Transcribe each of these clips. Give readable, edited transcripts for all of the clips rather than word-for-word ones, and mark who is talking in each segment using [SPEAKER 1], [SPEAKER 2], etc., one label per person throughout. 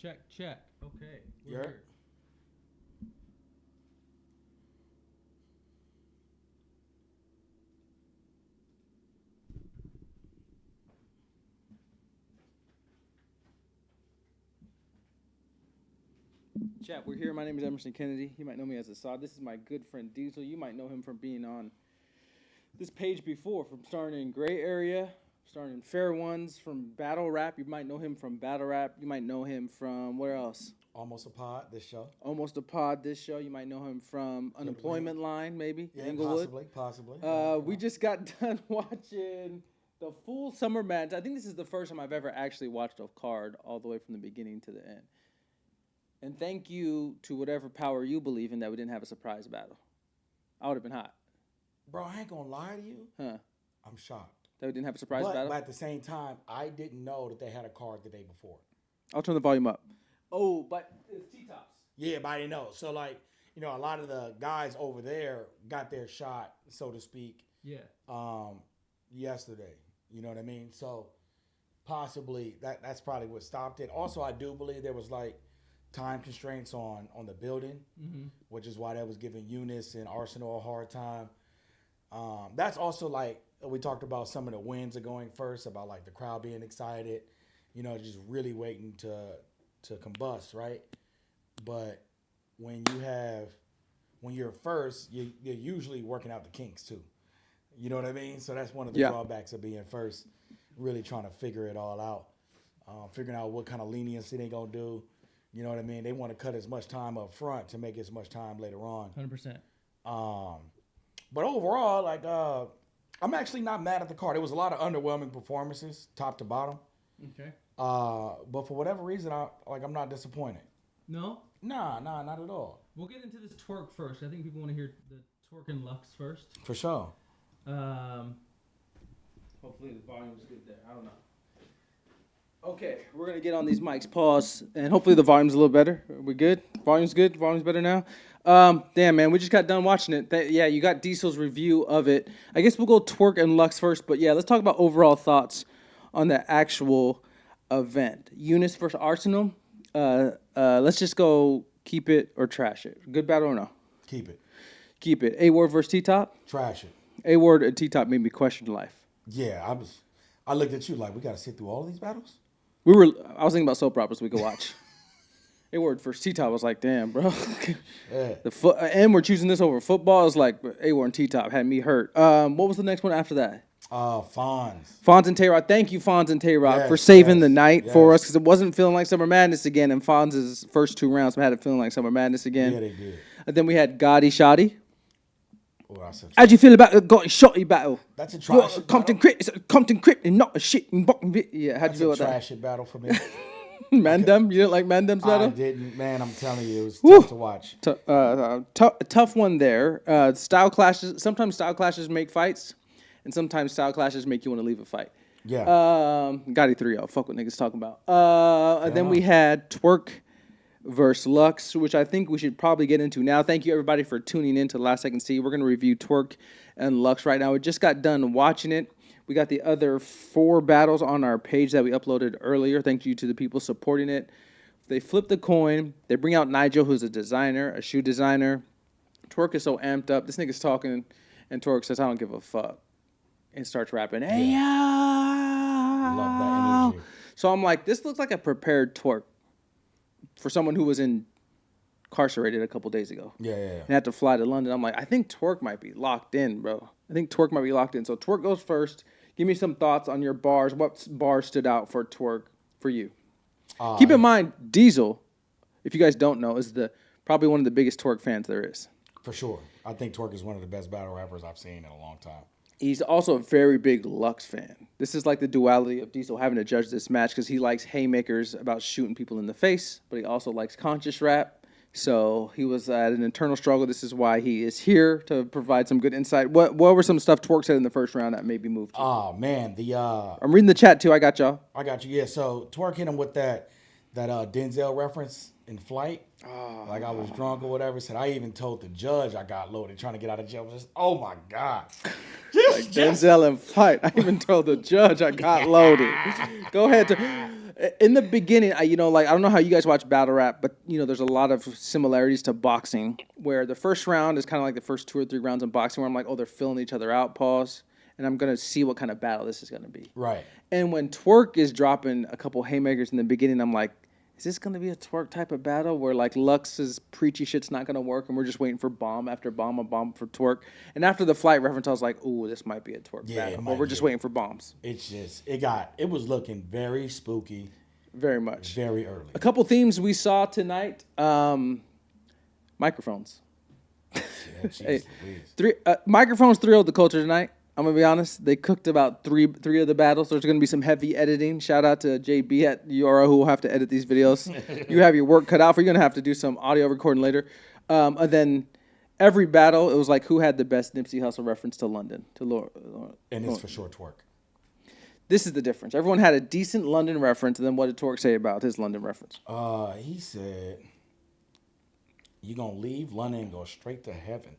[SPEAKER 1] Check. Okay.
[SPEAKER 2] We're here.
[SPEAKER 1] Chat, we're here. My name is Emerson Kennedy. You might know me as Assad. This is my good friend Diesel. You might know him from being on this page before, from starting in Gray Area, starting in Fair Ones, from Battle Rap. You might know him from Battle Rap. You might know him from where else?
[SPEAKER 2] Almost a Pod, this show.
[SPEAKER 1] Almost a Pod, this show. You might know him from Unemployment Line, maybe.
[SPEAKER 2] Yeah,
[SPEAKER 1] Inglewood.
[SPEAKER 2] possibly.
[SPEAKER 1] We just got done watching the full Summer Madness. I think this is the first time I've ever actually watched a card all the way from the beginning to the end. And thank you to whatever power you believe in that we didn't have a surprise battle. I would have been hot.
[SPEAKER 2] Bro, I ain't gonna lie to you.
[SPEAKER 1] Huh.
[SPEAKER 2] I'm shocked.
[SPEAKER 1] That we didn't have a surprise battle?
[SPEAKER 2] But at the same time, I didn't know that they had a card the day before.
[SPEAKER 1] I'll turn the volume up. Oh, but it's T-tops.
[SPEAKER 2] Yeah, but I didn't know. So, like, you know, a lot of the guys over there got their shot, so to speak, yesterday. You know what I mean? So, possibly, that's probably what stopped it. Also, I do believe there was, like, time constraints on the building, which is why that was giving Eunice and Arsenal a hard time. That's also like we talked about some of the wins are going first, about like the crowd being excited, you know, just really waiting to combust, right? But when you're first, you're usually working out the kinks too. You know what I mean? So that's one of the drawbacks of being first, really trying to figure it all out, figuring out what kind of leniency they gonna do. You know what I mean? They want to cut as much time up front to make as much time later on.
[SPEAKER 1] 100%.
[SPEAKER 2] But overall, like, I'm actually not mad at the card. It was a lot of underwhelming performances, top to bottom.
[SPEAKER 1] Okay.
[SPEAKER 2] But for whatever reason, I'm not disappointed.
[SPEAKER 1] No?
[SPEAKER 2] Nah, not at all.
[SPEAKER 1] We'll get into this Twerk first. I think people want to hear the Twerk and Lux first.
[SPEAKER 2] For sure.
[SPEAKER 1] Hopefully the volume's good there. I don't know. Okay, we're going to get on these mics. Pause. And hopefully the volume's a little better. Are we good? Volume's good? Volume's better now? Damn, man, we just got done watching it. Yeah, you got Diesel's review of it. I guess we'll go Twerk and Lux first. But, yeah, let's talk about overall thoughts on the actual event. Eunice versus Arsenal. Let's just go keep it or trash it. Good battle or no?
[SPEAKER 2] Keep it.
[SPEAKER 1] Keep it. A-Ward versus T-Top?
[SPEAKER 2] Trash it.
[SPEAKER 1] A-Ward and T-Top made me question life.
[SPEAKER 2] Yeah, I looked at you like, we got to sit through all of these battles?
[SPEAKER 1] I was thinking about soap operas we could watch. A-Ward first T-Top. I was like, damn, bro.
[SPEAKER 2] Yeah.
[SPEAKER 1] And we're choosing this over football. I was like, A-Ward and T-Top had me hurt. What was the next one after that?
[SPEAKER 2] Fonz.
[SPEAKER 1] Fonz and Tay-Rod. Thank you, Fonz and Tay-Rod, for saving the night for us, because it wasn't feeling like Summer Madness again, and Fonz's first two rounds had it feeling like Summer Madness again.
[SPEAKER 2] Yeah, they did.
[SPEAKER 1] And then we had Gotti, Shotty.
[SPEAKER 2] Oh,
[SPEAKER 1] How'd you feel about the Gotti, Shotty battle?
[SPEAKER 2] That's a trash
[SPEAKER 1] Compton Crypt. It's a Compton Crypt and not a shit and bottom bit. Yeah, how'd you feel about that?
[SPEAKER 2] That's a trash battle for me.
[SPEAKER 1] Mandem? You didn't like Mandem's battle?
[SPEAKER 2] I didn't, man. I'm telling you, it was tough to watch.
[SPEAKER 1] Tough one there. Style clashes. Sometimes style clashes make fights, and sometimes style clashes make you want to leave a fight.
[SPEAKER 2] Yeah.
[SPEAKER 1] Gotti 3-0. Fuck what niggas talking about. And then we had Twerk versus Lux, which I think we should probably get into now. Thank you, everybody, for tuning in to Last Second See. We're going to review Twerk and Lux right now. We just got done watching it. We got the other 4 battles on our page that we uploaded earlier. Thank you to the people supporting it. They flip the coin. They bring out Nigel, who's a designer, a shoe designer. Twerk is so amped up. This nigga's talking, and Twerk says, I don't give a fuck, and starts rapping. Hey, yo!
[SPEAKER 2] Love that energy.
[SPEAKER 1] So I'm like, this looks like a prepared Twerk for someone who was incarcerated a couple days ago.
[SPEAKER 2] Yeah.
[SPEAKER 1] And had to fly to London. I'm like, I think Twerk might be locked in, bro. I think Twerk might be locked in. So Twerk goes first. Give me some thoughts on your bars. What bars stood out for Twerk for you? Keep in mind, Diesel, if you guys don't know, is probably one of the biggest Twerk fans there is.
[SPEAKER 2] For sure. I think Twerk is one of the best battle rappers I've seen in a long time.
[SPEAKER 1] He's also a very big Lux fan. This is like the duality of Diesel having to judge this match because he likes haymakers about shooting people in the face, but he also likes conscious rap. So he was at an internal struggle. This is why he is here to provide some good insight. What were some stuff Twerk said in the first round that maybe moved you?
[SPEAKER 2] Oh, man.
[SPEAKER 1] I'm reading the chat, too. I got y'all.
[SPEAKER 2] I got you. Yeah, so Twerk hit him with that Denzel reference in Flight. Oh, like I was drunk or whatever. Said, I even told the judge I got loaded trying to get out of jail. Just, oh, my God.
[SPEAKER 1] Denzel in Flight. I even told the judge I got loaded. Go ahead. In the beginning, I don't know how you guys watch battle rap, but there's a lot of similarities to boxing, where the first round is kind of like the first 2 or 3 rounds in boxing, where I'm like, oh, they're filling each other out, pause, and I'm gonna see what kind of battle this is gonna be.
[SPEAKER 2] Right.
[SPEAKER 1] And when Twork is dropping a couple haymakers in the beginning, I'm like, is this gonna be a Twork type of battle where like Lux's preachy shit's not gonna work, and we're just waiting for bomb after bomb, a bomb for Twork? And after the flight reference, I was like, ooh, this might be a Twork battle, but we're just waiting for bombs.
[SPEAKER 2] It was looking very spooky.
[SPEAKER 1] Very much.
[SPEAKER 2] Very early.
[SPEAKER 1] A couple themes we saw tonight. Microphones.
[SPEAKER 2] Yeah,
[SPEAKER 1] microphones thrilled the culture tonight. I'm gonna be honest. They cooked about three of the battles. There's gonna be some heavy editing. Shout out to JB at URL who will have to edit these videos. You have your work cut out for you. You're gonna have to do some audio recording later. And then every battle, it was like who had the best Nipsey Hussle reference to London to Laura.
[SPEAKER 2] And it's for sure Twerk.
[SPEAKER 1] This is the difference. Everyone had a decent London reference, and then what did Twerk say about his London reference?
[SPEAKER 2] He said, "You gonna leave London and go straight to heaven,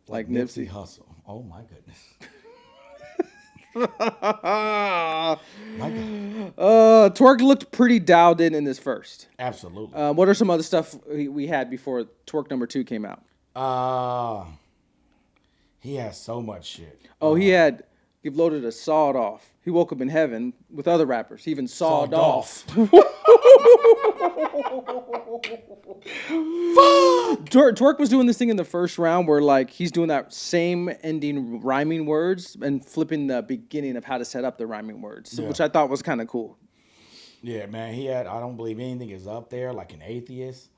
[SPEAKER 2] like Nipsey Hussle." Oh my goodness. My God.
[SPEAKER 1] Twerk looked pretty dialed in this first.
[SPEAKER 2] Absolutely.
[SPEAKER 1] What are some other stuff we had before Twerk number 2 came out?
[SPEAKER 2] He has so much shit.
[SPEAKER 1] He loaded a sawed off. He woke up in heaven with other rappers. He even sawed off. Twerk was doing this thing in the first round where like he's doing that same ending rhyming words and flipping the beginning of how to set up the rhyming words, which I thought was kind of cool.
[SPEAKER 2] Yeah, man. I don't believe anything is up there like an atheist.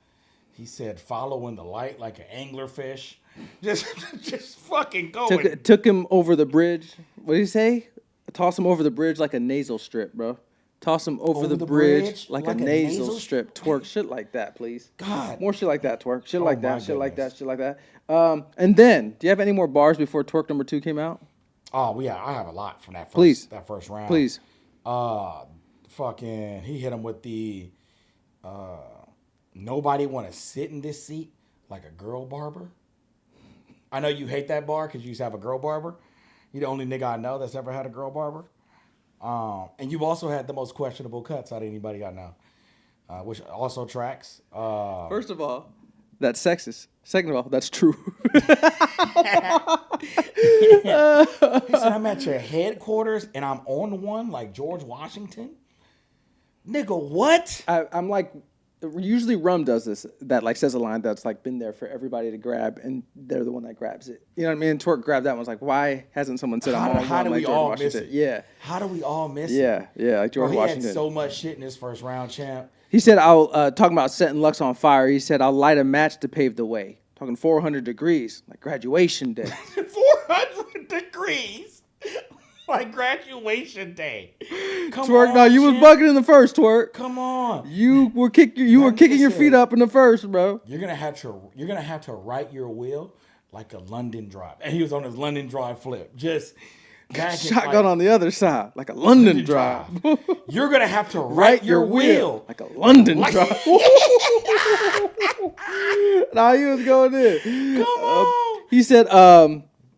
[SPEAKER 2] He said, following the light like an anglerfish. Just fucking going.
[SPEAKER 1] Took him over the bridge. What did he say? Toss him over the bridge like a nasal strip, bro. Toss him over the bridge like a nasal strip. Twerk, shit like that, please.
[SPEAKER 2] God.
[SPEAKER 1] More shit like that, Twerk. Shit like that, shit like that, shit like that. And then, do you have any more bars before Twerk number 2 came out?
[SPEAKER 2] Oh, yeah, I have a lot from that first round.
[SPEAKER 1] Please.
[SPEAKER 2] Fucking, he hit him with the, nobody want to sit in this seat like a girl barber. I know you hate that bar because you used to have a girl barber. You're the only nigga I know that's ever had a girl barber. And you've also had the most questionable cuts out of anybody I know, which also tracks.
[SPEAKER 1] First of all, that's sexist. Second of all, that's true.
[SPEAKER 2] He said, I'm at your headquarters and I'm on one like George Washington. Nigga, what?
[SPEAKER 1] I'm like, usually Rum does this, that like says a line that's like been there for everybody to grab, and they're the one that grabs it. You know what I mean? Twerk grabbed that one. Was like, why hasn't someone said I'm on
[SPEAKER 2] how do
[SPEAKER 1] like
[SPEAKER 2] we
[SPEAKER 1] George
[SPEAKER 2] all
[SPEAKER 1] Washington?
[SPEAKER 2] miss it?
[SPEAKER 1] Yeah.
[SPEAKER 2] How do we all miss it?
[SPEAKER 1] Yeah, like George Washington.
[SPEAKER 2] He had so much shit in his first round, champ.
[SPEAKER 1] He said, I'll, talking about setting Lux on fire, he said, I'll light a match to pave the way. Talking 400 degrees, like graduation day.
[SPEAKER 2] 400 degrees? Like graduation day. Come
[SPEAKER 1] Twerk,
[SPEAKER 2] on,
[SPEAKER 1] no, you was bugging in the first, Twerk.
[SPEAKER 2] Come on.
[SPEAKER 1] You were kicking your feet up in the first, bro.
[SPEAKER 2] You're gonna have to write your will like a London drive. And he was on his London drive flip. Just
[SPEAKER 1] shotgun on the other side, like a London drive.
[SPEAKER 2] You're gonna have to write your will
[SPEAKER 1] like a London drive. Nah, he was going in.
[SPEAKER 2] Come on.
[SPEAKER 1] He said,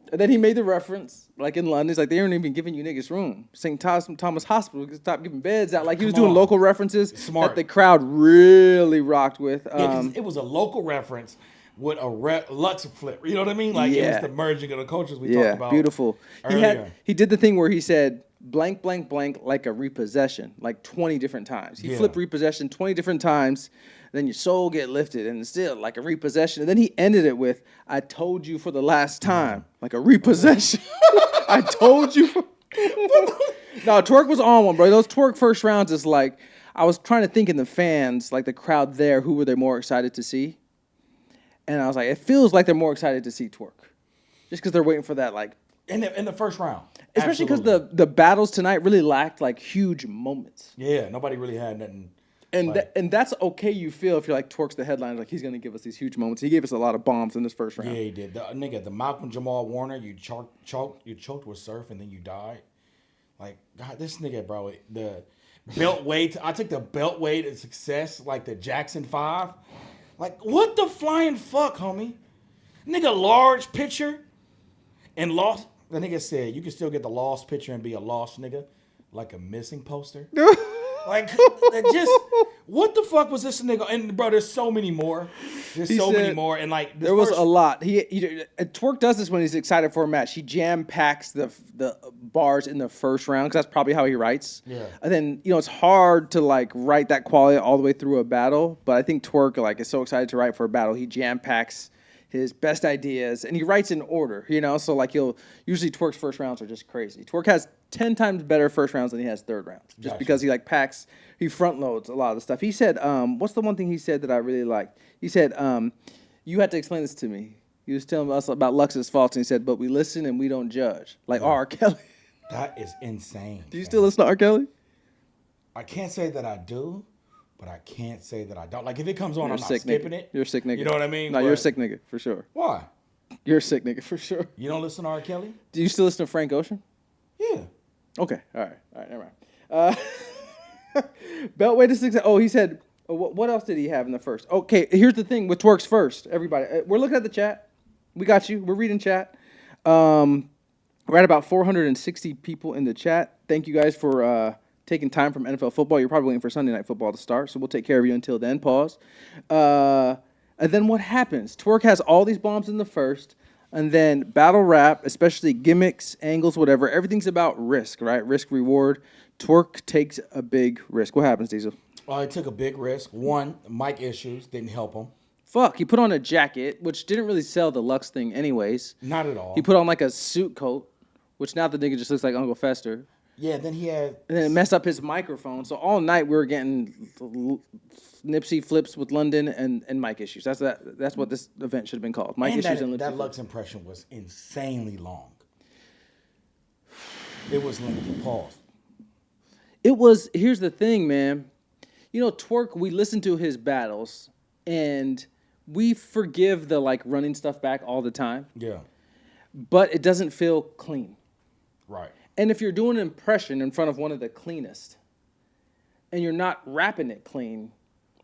[SPEAKER 1] and then he made the reference, like in London, he's like, they aren't even giving you niggas room. St. Thomas Hospital, stop giving beds out. Like he was doing local references that the crowd really rocked with.
[SPEAKER 2] It was a local reference with a Lux flip. You know what I mean? Like it was the merging of the cultures we talked about.
[SPEAKER 1] Beautiful.
[SPEAKER 2] Earlier.
[SPEAKER 1] He did the thing where he said blank, blank, blank, like a repossession, like 20 different times. He flipped repossession 20 different times. Then your soul get lifted, and still like a repossession. And then he ended it with, "I told you for the last time," like a repossession. I told you. No, Twerk was on one, bro. Those Twerk first rounds is like, I was trying to think in the fans, like the crowd there, who were they more excited to see? And I was like, it feels like they're more excited to see Twerk, just because they're waiting for that, like
[SPEAKER 2] in the first round.
[SPEAKER 1] Especially because the battles tonight really lacked like huge moments.
[SPEAKER 2] Yeah, nobody really had nothing.
[SPEAKER 1] And that's okay. You feel if you're like Twerk's the headliner, like he's gonna give us these huge moments. He gave us a lot of bombs in this first round.
[SPEAKER 2] Yeah, he did. The Malcolm Jamal Warner, you choked with surf and then you died. Like God, this nigga, bro. The belt weight. I took the belt weight of success, like the Jackson 5. Like what the flying fuck, homie? Nigga, large picture and lost. The nigga said you can still get the lost picture and be a lost nigga, like a missing poster. Like, just what the fuck was this nigga? And bro, there's so many more. There's so many more, and like
[SPEAKER 1] there was a lot. He Twork does this when he's excited for a match. He jam packs the bars in the first round because that's probably how he writes.
[SPEAKER 2] Yeah.
[SPEAKER 1] And then it's hard to like write that quality all the way through a battle. But I think Twork like is so excited to write for a battle. He jam packs his best ideas and he writes in order. So like usually Twork's first rounds are just crazy. Twork has 10 times better first rounds than he has third rounds, just because he like packs. He front loads a lot of the stuff. He said, what's the one thing he said that I really liked? He said, you had to explain this to me. He was telling us about Lux's faults, and he said, but we listen and we don't judge. Like R. Kelly.
[SPEAKER 2] That is insane.
[SPEAKER 1] Do you still listen to R. Kelly?
[SPEAKER 2] I can't say that I do, but I can't say that I don't. Like, if it comes on, I'm not
[SPEAKER 1] nigga.
[SPEAKER 2] skipping it.
[SPEAKER 1] You're a sick nigga.
[SPEAKER 2] You know what I mean?
[SPEAKER 1] No, you're a sick nigga, for sure.
[SPEAKER 2] Why?
[SPEAKER 1] You're a sick nigga, for sure.
[SPEAKER 2] You don't listen to R. Kelly?
[SPEAKER 1] Do you still listen to Frank Ocean?
[SPEAKER 2] Yeah.
[SPEAKER 1] Okay. All right, never mind. Beltway to 6. Oh, he said, what else did he have in the first? Okay, here's the thing with Twork's first. Everybody, we're looking at the chat. We got you. We're reading chat. We're at about 460 people in the chat. Thank you guys for taking time from NFL football. You're probably waiting for Sunday Night Football to start, so we'll take care of you until then. Pause. And then what happens? Twork has all these bombs in the first, and then battle rap, especially gimmicks, angles, whatever, everything's about risk, right? Risk, reward. Twork takes a big risk. What happens, Diesel?
[SPEAKER 2] He took a big risk. One, mic issues didn't help him.
[SPEAKER 1] Fuck, he put on a jacket, which didn't really sell the Lux thing anyways.
[SPEAKER 2] Not at all.
[SPEAKER 1] He put on like a suit coat, which now the nigga just looks like Uncle Fester.
[SPEAKER 2] Yeah, then he had...
[SPEAKER 1] And then it messed up his microphone. So all night we were getting Nipsey flips with London and mic issues. That's what this event should have been called. Mic issues and
[SPEAKER 2] that Lux impression was insanely long. It was lengthy. Pause.
[SPEAKER 1] Here's the thing, man. Twork, we listen to his battles, and we forgive the, like, running stuff back all the time.
[SPEAKER 2] Yeah.
[SPEAKER 1] But it doesn't feel clean.
[SPEAKER 2] Right.
[SPEAKER 1] And if you're doing an impression in front of one of the cleanest, and you're not rapping it clean,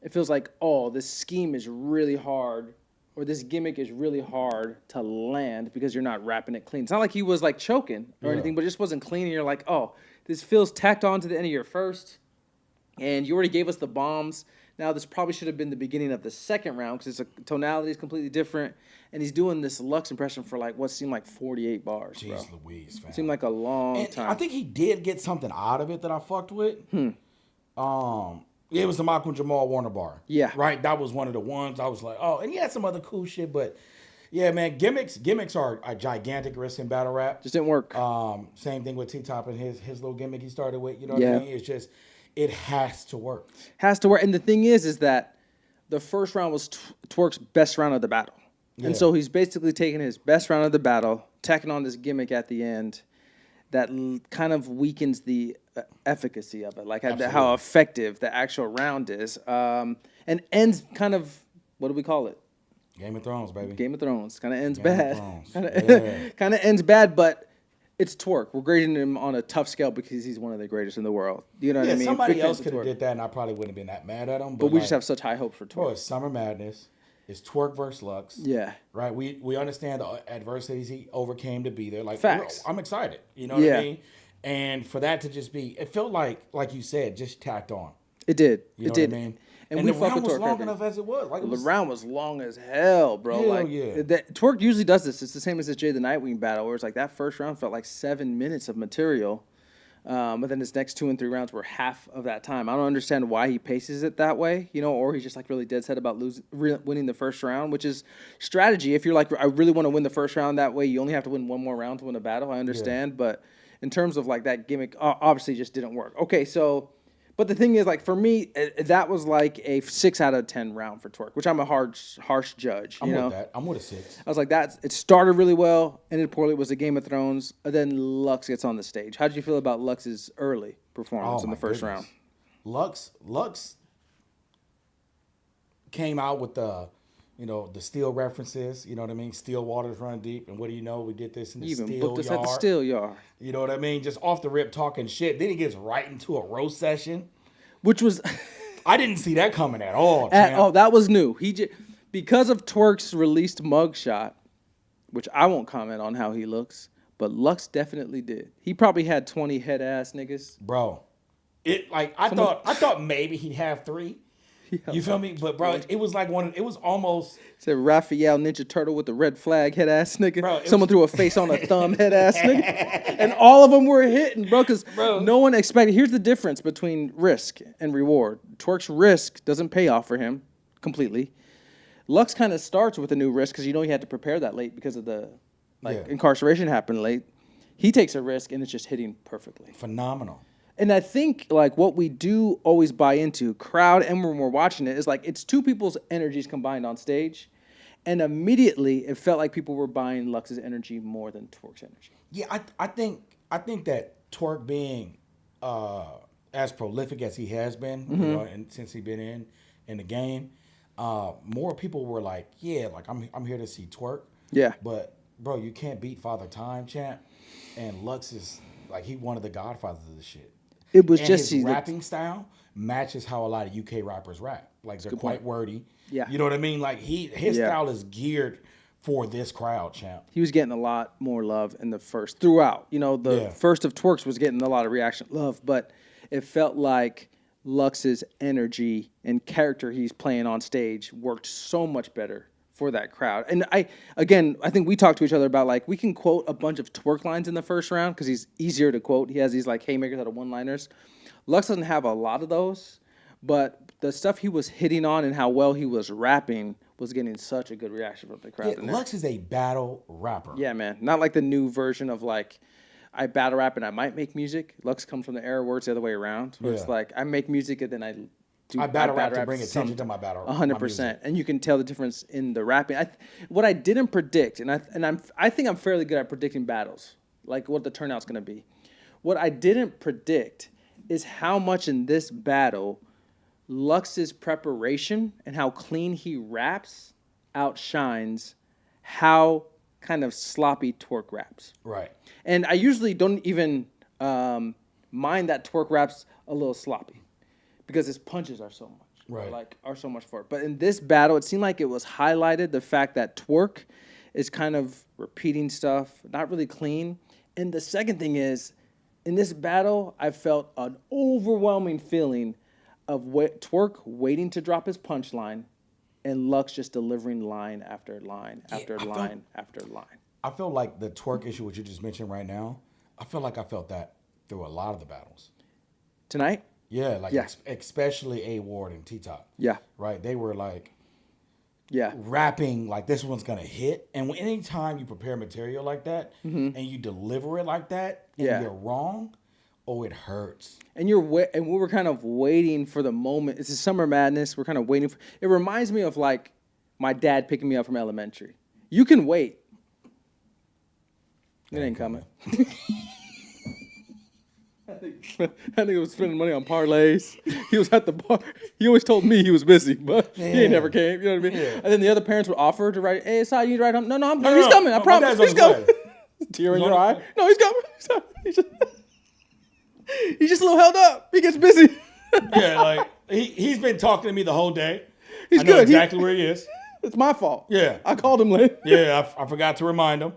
[SPEAKER 1] it feels like, oh, this scheme is really hard, or this gimmick is really hard to land because you're not rapping it clean. It's not like he was, like, choking or anything, but it just wasn't clean, and you're like, oh, this feels tacked on to the end of your first, and you already gave us the bombs. Now, this probably should have been the beginning of the second round because its tonality is completely different, and he's doing this Lux impression for, like, what seemed like 48 bars,
[SPEAKER 2] Jeez
[SPEAKER 1] bro.
[SPEAKER 2] Louise, fam.
[SPEAKER 1] It seemed like a long time.
[SPEAKER 2] I think he did get something out of it that I fucked with. It was the Michael Jamal Warner bar.
[SPEAKER 1] Yeah.
[SPEAKER 2] Right? That was one of the ones I was like, oh, and he had some other cool shit, but... Yeah, man, gimmicks are a gigantic risk in battle rap.
[SPEAKER 1] Just didn't work.
[SPEAKER 2] Same thing with T-Top and his little gimmick he started with. You know what I mean? It's just, it has to work.
[SPEAKER 1] Has to work. And the thing is that the first round was Twork's best round of the battle. Yeah. And so he's basically taking his best round of the battle, tacking on this gimmick at the end that kind of weakens the efficacy of it, like how effective the actual round is, and ends kind of, what do we call it?
[SPEAKER 2] Game of Thrones, baby.
[SPEAKER 1] Game of Thrones. Kind of ends bad. Kind of ends bad, but it's Twork. We're grading him on a tough scale because he's one of the greatest in the world. You know what I mean?
[SPEAKER 2] Somebody else could have did that, and I probably wouldn't have been that mad at him.
[SPEAKER 1] But we just have such high hopes for Twork.
[SPEAKER 2] Bro, it's Summer Madness. It's Twork versus Lux.
[SPEAKER 1] Yeah.
[SPEAKER 2] Right? We understand the adversities he overcame to be there. Like,
[SPEAKER 1] facts.
[SPEAKER 2] I'm excited. You know what I mean? And for that to just be, it felt like you said, just tacked on.
[SPEAKER 1] It did.
[SPEAKER 2] You know what I mean? And the round was long enough as it was. Like,
[SPEAKER 1] the round was long as hell, bro.
[SPEAKER 2] Hell yeah.
[SPEAKER 1] Twork usually does this. It's the same as this Jay the Nightwing battle, where it's like that first round felt like 7 minutes of material. But then his next 2 and 3 rounds were half of that time. I don't understand why he paces it that way, or he's just like really dead set about winning the first round, which is strategy. If you're like, I really want to win the first round that way, you only have to win one more round to win a battle. I understand. But in terms of like that gimmick, obviously just didn't work. Okay, so... But the thing is, like, for me, that was like a 6 out of 10 round for Twork, which I'm a harsh judge.
[SPEAKER 2] I'm with that. I'm with a 6.
[SPEAKER 1] I was like, it started really well, ended poorly. It was a Game of Thrones. And then Lux gets on the stage. How did you feel about Lux's early performance in the first round?
[SPEAKER 2] Lux came out with the steel references. You know what I mean? Still waters run deep. And what do you know? We did this in the steel yard.
[SPEAKER 1] Even booked us at the steel yard.
[SPEAKER 2] You know what I mean? Just off the rip talking shit. Then he gets right into a roast session.
[SPEAKER 1] Which was...
[SPEAKER 2] I didn't see that coming at all.
[SPEAKER 1] That was new. Because of Twork's released mugshot, which I won't comment on how he looks, but Lux definitely did. He probably had 20 head-ass niggas.
[SPEAKER 2] Bro, I thought maybe he'd have 3. You feel me? But bro, it was like it was almost.
[SPEAKER 1] Said Raphael Ninja Turtle with the red flag head ass nigga.
[SPEAKER 2] Bro,
[SPEAKER 1] Someone threw a face on a thumb head ass nigga. And all of them were hitting, bro, because no one expected. Here's the difference between risk and reward. Twork's risk doesn't pay off for him completely. Lux kind of starts with a new risk because he had to prepare that late because of the incarceration happened late. He takes a risk and it's just hitting perfectly.
[SPEAKER 2] Phenomenal.
[SPEAKER 1] And I think like what we do always buy into, crowd and when we're watching it, is like it's 2 people's energies combined on stage. And immediately it felt like people were buying Lux's energy more than Twork's energy.
[SPEAKER 2] Yeah, I think that Twork being as prolific as he has been, you know, and since he's been in the game, more people were like, yeah, like I'm here to see Twork.
[SPEAKER 1] Yeah.
[SPEAKER 2] But bro, you can't beat Father Time, champ. And Lux is like he one of the godfathers of this shit.
[SPEAKER 1] It was
[SPEAKER 2] and
[SPEAKER 1] just
[SPEAKER 2] his rapping style matches how a lot of UK rappers rap. Like they're quite wordy.
[SPEAKER 1] Yeah.
[SPEAKER 2] You know what I mean? Like his style is geared for this crowd, champ.
[SPEAKER 1] He was getting a lot more love in the first throughout. You know, the first of Twork's was getting a lot of reaction love, but it felt like Lux's energy and character he's playing on stage worked so much better for that crowd. And I think we talked to each other about like we can quote a bunch of Twork lines in the first round because he's easier to quote. He has these like haymakers out of one-liners. Lux doesn't have a lot of those, but the stuff he was hitting on and how well he was rapping was getting such a good reaction from the crowd.
[SPEAKER 2] Yeah, Lux is a battle rapper.
[SPEAKER 1] Yeah, man. Not like the new version of like I battle rap and I might make music. Lux comes from the era where it's the other way around. Where it's like I make music and then I
[SPEAKER 2] battle rap to bring attention to my battle.
[SPEAKER 1] 100%, and you can tell the difference in the rapping. What I didn't predict, and I think I'm fairly good at predicting battles, like what the turnout's going to be. What I didn't predict is how much in this battle Lux's preparation and how clean he raps outshines how kind of sloppy Twork raps.
[SPEAKER 2] Right.
[SPEAKER 1] And I usually don't even mind that Twork raps a little sloppy, because his punches are so much, are so much for it. But in this battle, it seemed like it was highlighted the fact that Twork is kind of repeating stuff, not really clean. And the second thing is, in this battle, I felt an overwhelming feeling of Twork waiting to drop his punchline, and Lux just delivering line after line after line after line.
[SPEAKER 2] I feel like the Twork issue, which you just mentioned right now, I feel like I felt that through a lot of the battles.
[SPEAKER 1] Tonight?
[SPEAKER 2] Yeah, like especially A Ward and T-Top.
[SPEAKER 1] Yeah.
[SPEAKER 2] Right? They were like rapping like this one's going to hit. And anytime you prepare material like that and you deliver it like that and you're wrong, it hurts. And we
[SPEAKER 1] were kind of waiting for the moment. It's a summer madness. We're kind of waiting for it. Reminds me of like my dad picking me up from elementary. You can wait. It ain't coming. I think he was spending money on parlays. He was at the bar. He always told me he was busy, but he ain't never came. You know what I mean? Yeah. And then the other parents would offer to write, hey, sorry, you need to ride home. No, he's coming. I promise. He's coming. Tear in your eye. No, he's coming. He's just a little held up. He gets busy.
[SPEAKER 2] Yeah, like he's been talking to me the whole day.
[SPEAKER 1] He's
[SPEAKER 2] I know
[SPEAKER 1] good.
[SPEAKER 2] Exactly where he is.
[SPEAKER 1] It's my fault.
[SPEAKER 2] Yeah.
[SPEAKER 1] I called him late.
[SPEAKER 2] Yeah, I forgot to remind him.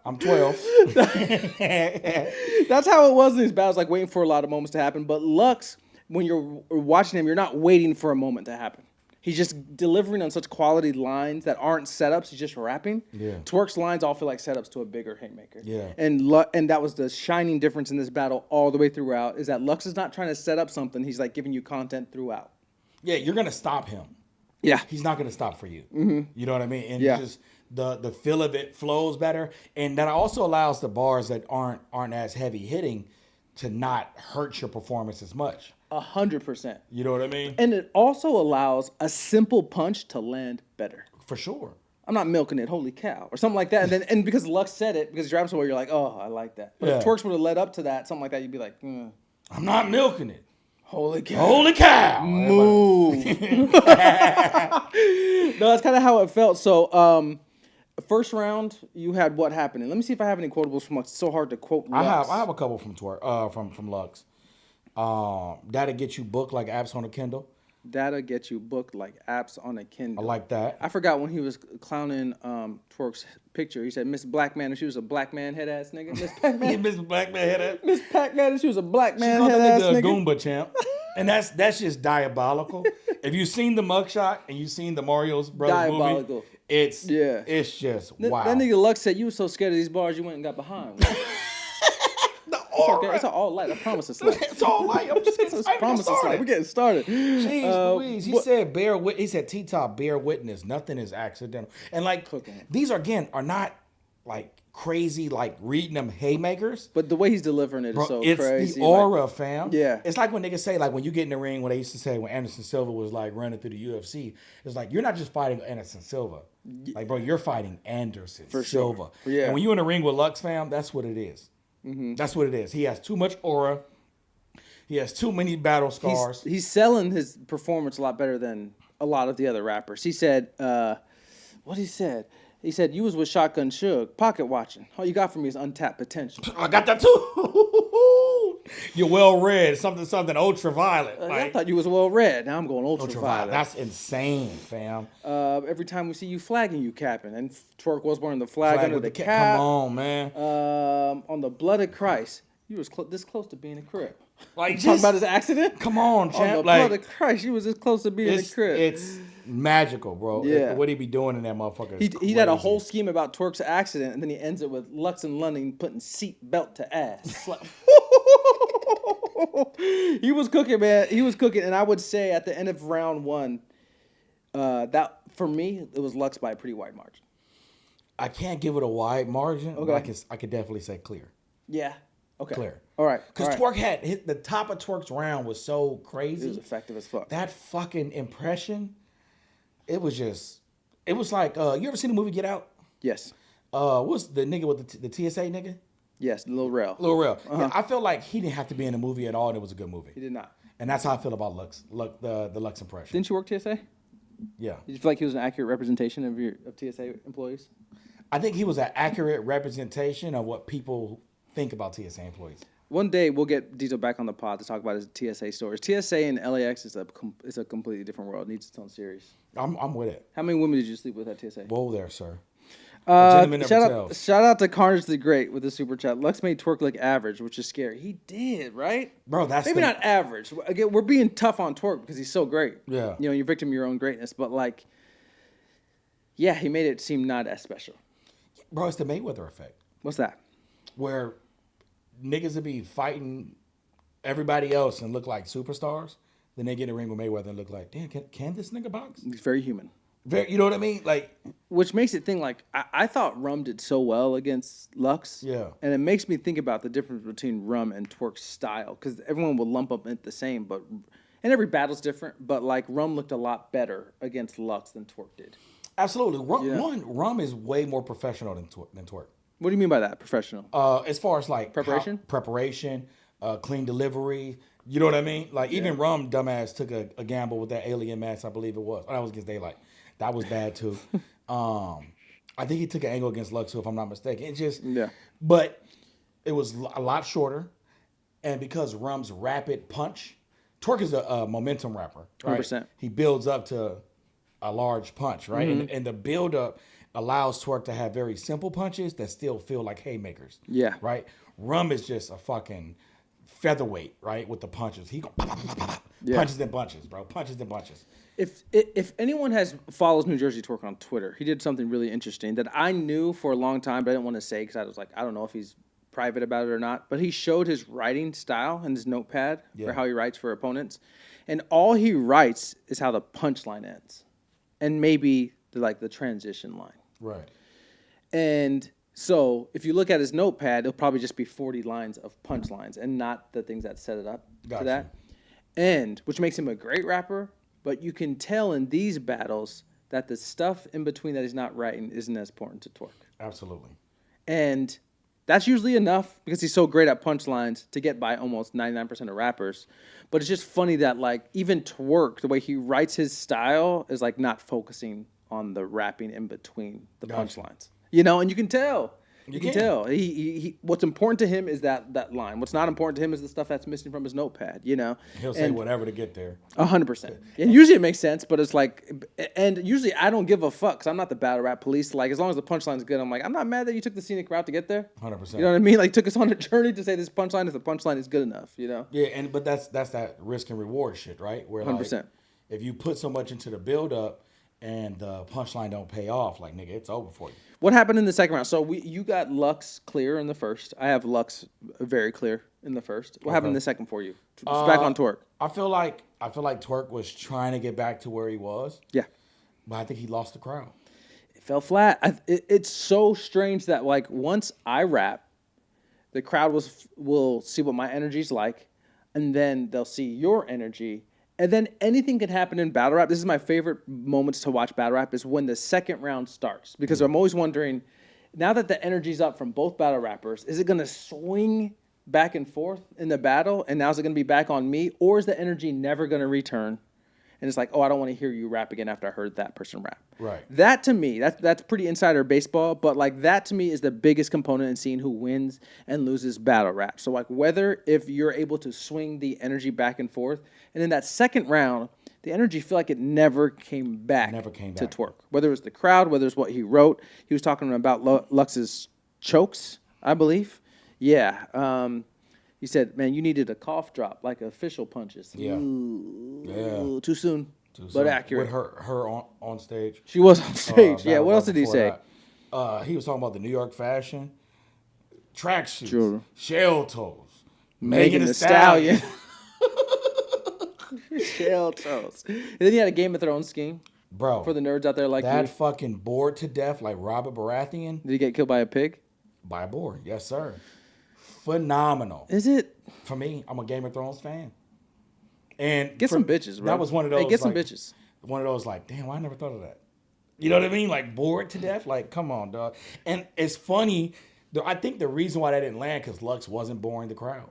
[SPEAKER 2] I'm 12.
[SPEAKER 1] That's how it was in these battles, like waiting for a lot of moments to happen. But Lux, when you're watching him, you're not waiting for a moment to happen. He's just delivering on such quality lines that aren't setups. He's just rapping.
[SPEAKER 2] Yeah.
[SPEAKER 1] Twork's lines all feel like setups to a bigger haymaker.
[SPEAKER 2] Yeah.
[SPEAKER 1] And that was the shining difference in this battle all the way throughout, is that Lux is not trying to set up something. He's like giving you content throughout.
[SPEAKER 2] Yeah, you're going to stop him.
[SPEAKER 1] Yeah.
[SPEAKER 2] He's not going to stop for you.
[SPEAKER 1] Mm-hmm.
[SPEAKER 2] You know what I mean? And just the feel of it flows better. And that also allows the bars that aren't as heavy hitting to not hurt your performance as much.
[SPEAKER 1] 100%.
[SPEAKER 2] You know what I mean?
[SPEAKER 1] And it also allows a simple punch to land better.
[SPEAKER 2] For sure.
[SPEAKER 1] I'm not milking it, holy cow, or something like that. And because Lux said it, because he's rapping so well, you're like, oh, I like that. But if Tworks would have led up to that, something like that, you'd be like,
[SPEAKER 2] I'm not milking it.
[SPEAKER 1] Holy cow.
[SPEAKER 2] Holy cow.
[SPEAKER 1] Move. No, that's kind of how it felt. So, first round, you had what happening? Let me see if I have any quotables from Lux. It's so hard to quote Lux.
[SPEAKER 2] I have a couple from Twerk, from Lux. That'll get you booked like apps on a Kindle.
[SPEAKER 1] That'll get you booked like apps on a
[SPEAKER 2] I
[SPEAKER 1] Kindle.
[SPEAKER 2] like that.
[SPEAKER 1] I forgot when he was clowning Twork's picture. He said Miss Black Man and she was a black man head ass nigga. Miss Pac Man.
[SPEAKER 2] Miss Black Man head ass.
[SPEAKER 1] Miss Pac Man and she was a black man
[SPEAKER 2] She called
[SPEAKER 1] head ass
[SPEAKER 2] that nigga a
[SPEAKER 1] nigga.
[SPEAKER 2] Goomba champ. And that's just diabolical. If you've seen the mugshot and you've seen the Mario's Brothers
[SPEAKER 1] Diabolical.
[SPEAKER 2] movie, it's just wow.
[SPEAKER 1] That nigga Lux said you were so scared of these bars you went and got behind. It's okay. It's all light. I promise it's light.
[SPEAKER 2] It's all light. I'm just getting
[SPEAKER 1] I promise it's light. We're getting started.
[SPEAKER 2] Jeez Louise. He said he said T-Top bear witness. Nothing is accidental. And like these are not like crazy, like reading them haymakers.
[SPEAKER 1] But the way he's delivering it is so
[SPEAKER 2] it's
[SPEAKER 1] crazy.
[SPEAKER 2] It's the aura, fam.
[SPEAKER 1] Yeah.
[SPEAKER 2] It's like when niggas say, like when you get in the ring, what they used to say when Anderson Silva was like running through the UFC, it's like you're not just fighting Anderson Silva. Like, bro, you're fighting Anderson Silva.
[SPEAKER 1] Sure. Yeah.
[SPEAKER 2] And when you in the ring with Lux, fam, that's what it is. Mm-hmm. That's what it is. He has too much aura. He has too many battle scars.
[SPEAKER 1] He's selling his performance a lot better than a lot of the other rappers. He said, what he said? He said, you was with Shotgun Suge, pocket watching. All you got from me is untapped potential.
[SPEAKER 2] I got that too. You're well read. Something ultraviolet.
[SPEAKER 1] I thought you was well read. Now I'm going ultraviolet.
[SPEAKER 2] That's insane, fam.
[SPEAKER 1] Every time we see you flagging, you capping. And Twork was wearing the flag under the cap.
[SPEAKER 2] Come on, man.
[SPEAKER 1] On the blood of Christ, you was this close to being a Crip.
[SPEAKER 2] Like,
[SPEAKER 1] talking about his accident?
[SPEAKER 2] Come on, champ.
[SPEAKER 1] On the blood of Christ, you was this close to being a Crip.
[SPEAKER 2] It's magical, bro.
[SPEAKER 1] Yeah.
[SPEAKER 2] What he be doing in that motherfucker?
[SPEAKER 1] He had a whole scheme about Twork's accident, and then he ends it with Lux and London putting seat belt to ass. He was cooking, man. He was cooking, and I would say at the end of round one, that for me it was Lux by a pretty wide margin.
[SPEAKER 2] I can't give it a wide margin,
[SPEAKER 1] okay.
[SPEAKER 2] but I could definitely say clear.
[SPEAKER 1] Yeah. Okay.
[SPEAKER 2] Clear.
[SPEAKER 1] All right.
[SPEAKER 2] Because Twork the top of Twork's round was so crazy.
[SPEAKER 1] It was effective as fuck.
[SPEAKER 2] That fucking impression, it was like, you ever seen the movie Get Out?
[SPEAKER 1] Yes.
[SPEAKER 2] What's the nigga with the TSA nigga?
[SPEAKER 1] Yes, Lil Rel.
[SPEAKER 2] Uh-huh. Yeah, I feel like he didn't have to be in the movie at all, and it was a good movie.
[SPEAKER 1] He did not.
[SPEAKER 2] And that's how I feel about Lux, the Lux impression.
[SPEAKER 1] Didn't you work TSA?
[SPEAKER 2] Yeah.
[SPEAKER 1] Did you feel like he was an accurate representation of TSA employees?
[SPEAKER 2] I think he was an accurate representation of what people think about TSA employees.
[SPEAKER 1] One day we'll get Diesel back on the pod to talk about his TSA stories. TSA and LAX is a completely different world. It needs its own series.
[SPEAKER 2] I'm with it.
[SPEAKER 1] How many women did you sleep with at TSA?
[SPEAKER 2] Whoa there, sir.
[SPEAKER 1] Shout out to Carnage the Great with the super chat. Lux made Twork look average, which is scary. He did, right?
[SPEAKER 2] Bro, that's
[SPEAKER 1] maybe not average. Again, we're being tough on Twork because he's so great.
[SPEAKER 2] Yeah.
[SPEAKER 1] You know, you're victim of your own greatness. But like, yeah, he made it seem not as special.
[SPEAKER 2] Bro, it's the Mayweather effect.
[SPEAKER 1] What's that?
[SPEAKER 2] Where niggas would be fighting everybody else and look like superstars. Then they get in the ring with Mayweather and look like, damn, can this nigga box?
[SPEAKER 1] He's very human.
[SPEAKER 2] You know what I mean? Like,
[SPEAKER 1] which makes it think like I thought Rum did so well against Lux.
[SPEAKER 2] Yeah.
[SPEAKER 1] And it makes me think about the difference between Rum and Twork's style because everyone will lump up at the same, and every battle's different. But like Rum looked a lot better against Lux than Twork did.
[SPEAKER 2] Absolutely. Rum is way more professional than Twork.
[SPEAKER 1] What do you mean by that? Professional?
[SPEAKER 2] As far as like
[SPEAKER 1] preparation,
[SPEAKER 2] clean delivery. You know what I mean? Like even Rum, dumbass, took a gamble with that alien mask. I believe it was. Oh, that was against Daylight. That was bad too. I think he took an angle against Lux too, if I'm not mistaken. But it was a lot shorter, and because Rum's rapid punch, Twork is a momentum rapper. Right?
[SPEAKER 1] 100%.
[SPEAKER 2] He builds up to a large punch, right?
[SPEAKER 1] Mm-hmm.
[SPEAKER 2] And the build up allows Twork to have very simple punches that still feel like haymakers.
[SPEAKER 1] Yeah.
[SPEAKER 2] Right? Rum is just a fucking featherweight, right? With the punches. He go punches and bunches, bro. Punches and bunches.
[SPEAKER 1] If anyone follows New Jersey Twork on Twitter, he did something really interesting that I knew for a long time, but I didn't want to say because I was like, I don't know if he's private about it or not. But he showed his writing style and his notepad for how he writes for opponents, and all he writes is how the punchline ends, and maybe the transition line.
[SPEAKER 2] Right.
[SPEAKER 1] And so if you look at his notepad, it'll probably just be 40 lines of punchlines and not the things that set it up to that. And which makes him a great rapper. But you can tell in these battles that the stuff in between that he's not writing isn't as important to Twork.
[SPEAKER 2] Absolutely.
[SPEAKER 1] And that's usually enough because he's so great at punchlines to get by almost 99% of rappers. But it's just funny that like even Twork, the way he writes his style is like not focusing on the rapping in between the punchlines. You know, and you can tell. You can tell. He what's important to him is that line. What's not important to him is the stuff that's missing from his notepad,
[SPEAKER 2] He'll say whatever to get there.
[SPEAKER 1] 100%. And usually it makes sense, but it's like, and usually I don't give a fuck because I'm not the battle rap police. Like, as long as the punchline's good, I'm like, I'm not mad that you took the scenic route to get there.
[SPEAKER 2] 100%.
[SPEAKER 1] You know what I mean? Like, took us on a journey to say this punchline, if the punchline is good enough,
[SPEAKER 2] Yeah, but that's that risk and reward shit, right? Where
[SPEAKER 1] 100%.
[SPEAKER 2] Like, if you put so much into the build up and the punchline don't pay off, like, nigga, it's over for you.
[SPEAKER 1] What happened in the second round? So you got Lux clear in the first. I have Lux very clear in the first. What happened in the second for you? Just back on Twerk.
[SPEAKER 2] I feel like Twerk was trying to get back to where he was.
[SPEAKER 1] Yeah.
[SPEAKER 2] But I think he lost the crowd.
[SPEAKER 1] It fell flat. It's so strange that, like, once I rap, the crowd will see what my energy's like, and then they'll see your energy. And then anything can happen in battle rap. This is my favorite moments to watch battle rap is when the second round starts. Because I'm always wondering, now that the energy's up from both battle rappers, is it going to swing back and forth in the battle? And now is it going to be back on me? Or is the energy never going to return? And it's like, oh, I don't want to hear you rap again after I heard that person rap.
[SPEAKER 2] Right.
[SPEAKER 1] That to me, that's pretty insider baseball. But like that to me is the biggest component in seeing who wins and loses battle rap. So like whether if you're able to swing the energy back and forth, and in that second round, the energy feel like it never came back to Twerk. Whether it was the crowd, whether it's what he wrote. He was talking about Lux's chokes, I believe. Yeah. He said, man, you needed a cough drop, like official punches.
[SPEAKER 2] Yeah.
[SPEAKER 1] Ooh, too soon, but accurate.
[SPEAKER 2] With her on stage.
[SPEAKER 1] She was on stage. Yeah, what else did he say?
[SPEAKER 2] He was talking about the New York fashion, tracksuits,
[SPEAKER 1] True.
[SPEAKER 2] shell toes,
[SPEAKER 1] Megan Thee Stallion. Shell toes. And then he had a Game of Thrones scheme.
[SPEAKER 2] Bro.
[SPEAKER 1] For the nerds out there like
[SPEAKER 2] that
[SPEAKER 1] you.
[SPEAKER 2] fucking bored to death like Robert Baratheon.
[SPEAKER 1] Did he get killed by a pig?
[SPEAKER 2] By a boar, yes, sir. Phenomenal.
[SPEAKER 1] Is it?
[SPEAKER 2] For me, I'm a Game of Thrones fan. And
[SPEAKER 1] get some bitches, bro.
[SPEAKER 2] That was one of those.
[SPEAKER 1] Hey, get some bitches.
[SPEAKER 2] One of those like, damn, I never thought of that. You know what I mean? Like bored to death. Like, come on, dog. And it's funny. I think the reason why that didn't land because Lux wasn't boring the crowd.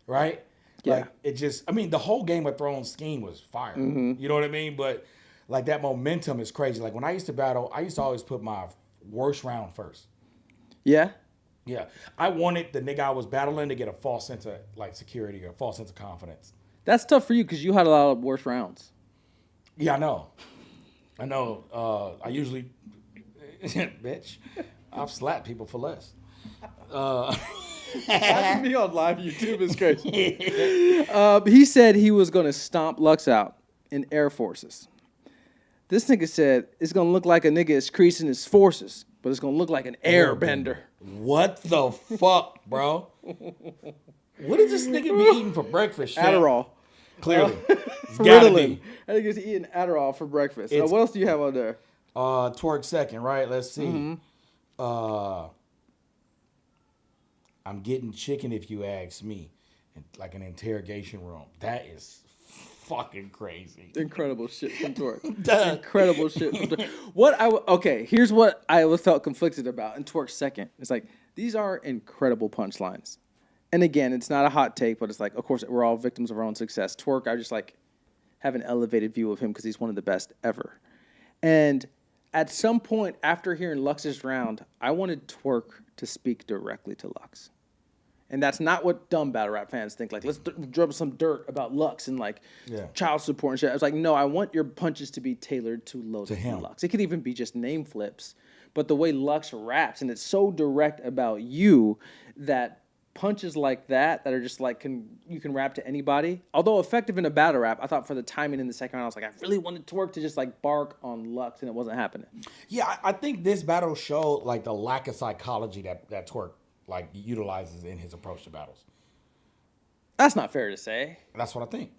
[SPEAKER 2] Right?
[SPEAKER 1] Yeah.
[SPEAKER 2] Like it just. I mean, the whole Game of Thrones scheme was fire. Mm-hmm. You know what I mean? But like that momentum is crazy. Like when I used to battle, I used to always put my worst round first.
[SPEAKER 1] Yeah.
[SPEAKER 2] Yeah, I wanted the nigga I was battling to get a false sense of like security or a false sense of confidence.
[SPEAKER 1] That's tough for you because you had a lot of worse rounds.
[SPEAKER 2] Yeah, I know. I usually, bitch, I've slapped people for less.
[SPEAKER 1] Watching me on live YouTube is crazy. He said he was going to stomp Lux out in Air Forces. This nigga said it's going to look like a nigga is creasing his forces, but it's going to look like an airbender.
[SPEAKER 2] What the fuck, bro? What is this nigga be eating for breakfast?
[SPEAKER 1] Adderall.
[SPEAKER 2] Clearly. It's gotta be.
[SPEAKER 1] I think he's eating Adderall for breakfast. What else do you have on there?
[SPEAKER 2] Twerk second, right? Let's see.
[SPEAKER 1] Mm-hmm.
[SPEAKER 2] I'm getting chicken if you ask me. Like an interrogation room. That is fucking crazy.
[SPEAKER 1] Incredible shit from Twerk. Incredible shit from Twerk. Here's what I felt conflicted about in Twerk's second. It's like, these are incredible punchlines. And again, it's not a hot take, but it's like, of course, we're all victims of our own success. Twerk, I just like have an elevated view of him because he's one of the best ever. And at some point after hearing Lux's round, I wanted Twerk to speak directly to Lux. And that's not what dumb battle rap fans think. Like, let's drop some dirt about Lux and like child support and shit. I was like, no, I want your punches to be tailored to Lux. It could even be just name flips. But the way Lux raps, and it's so direct about you that punches like that are just like, you can rap to anybody. Although effective in a battle rap, I thought for the timing in the second round, I was like, I really wanted Twerk to just like bark on Lux, and it wasn't happening.
[SPEAKER 2] Yeah, I think this battle showed like the lack of psychology that Twerk like utilizes in his approach to battles.
[SPEAKER 1] That's not fair to say.
[SPEAKER 2] That's what I think.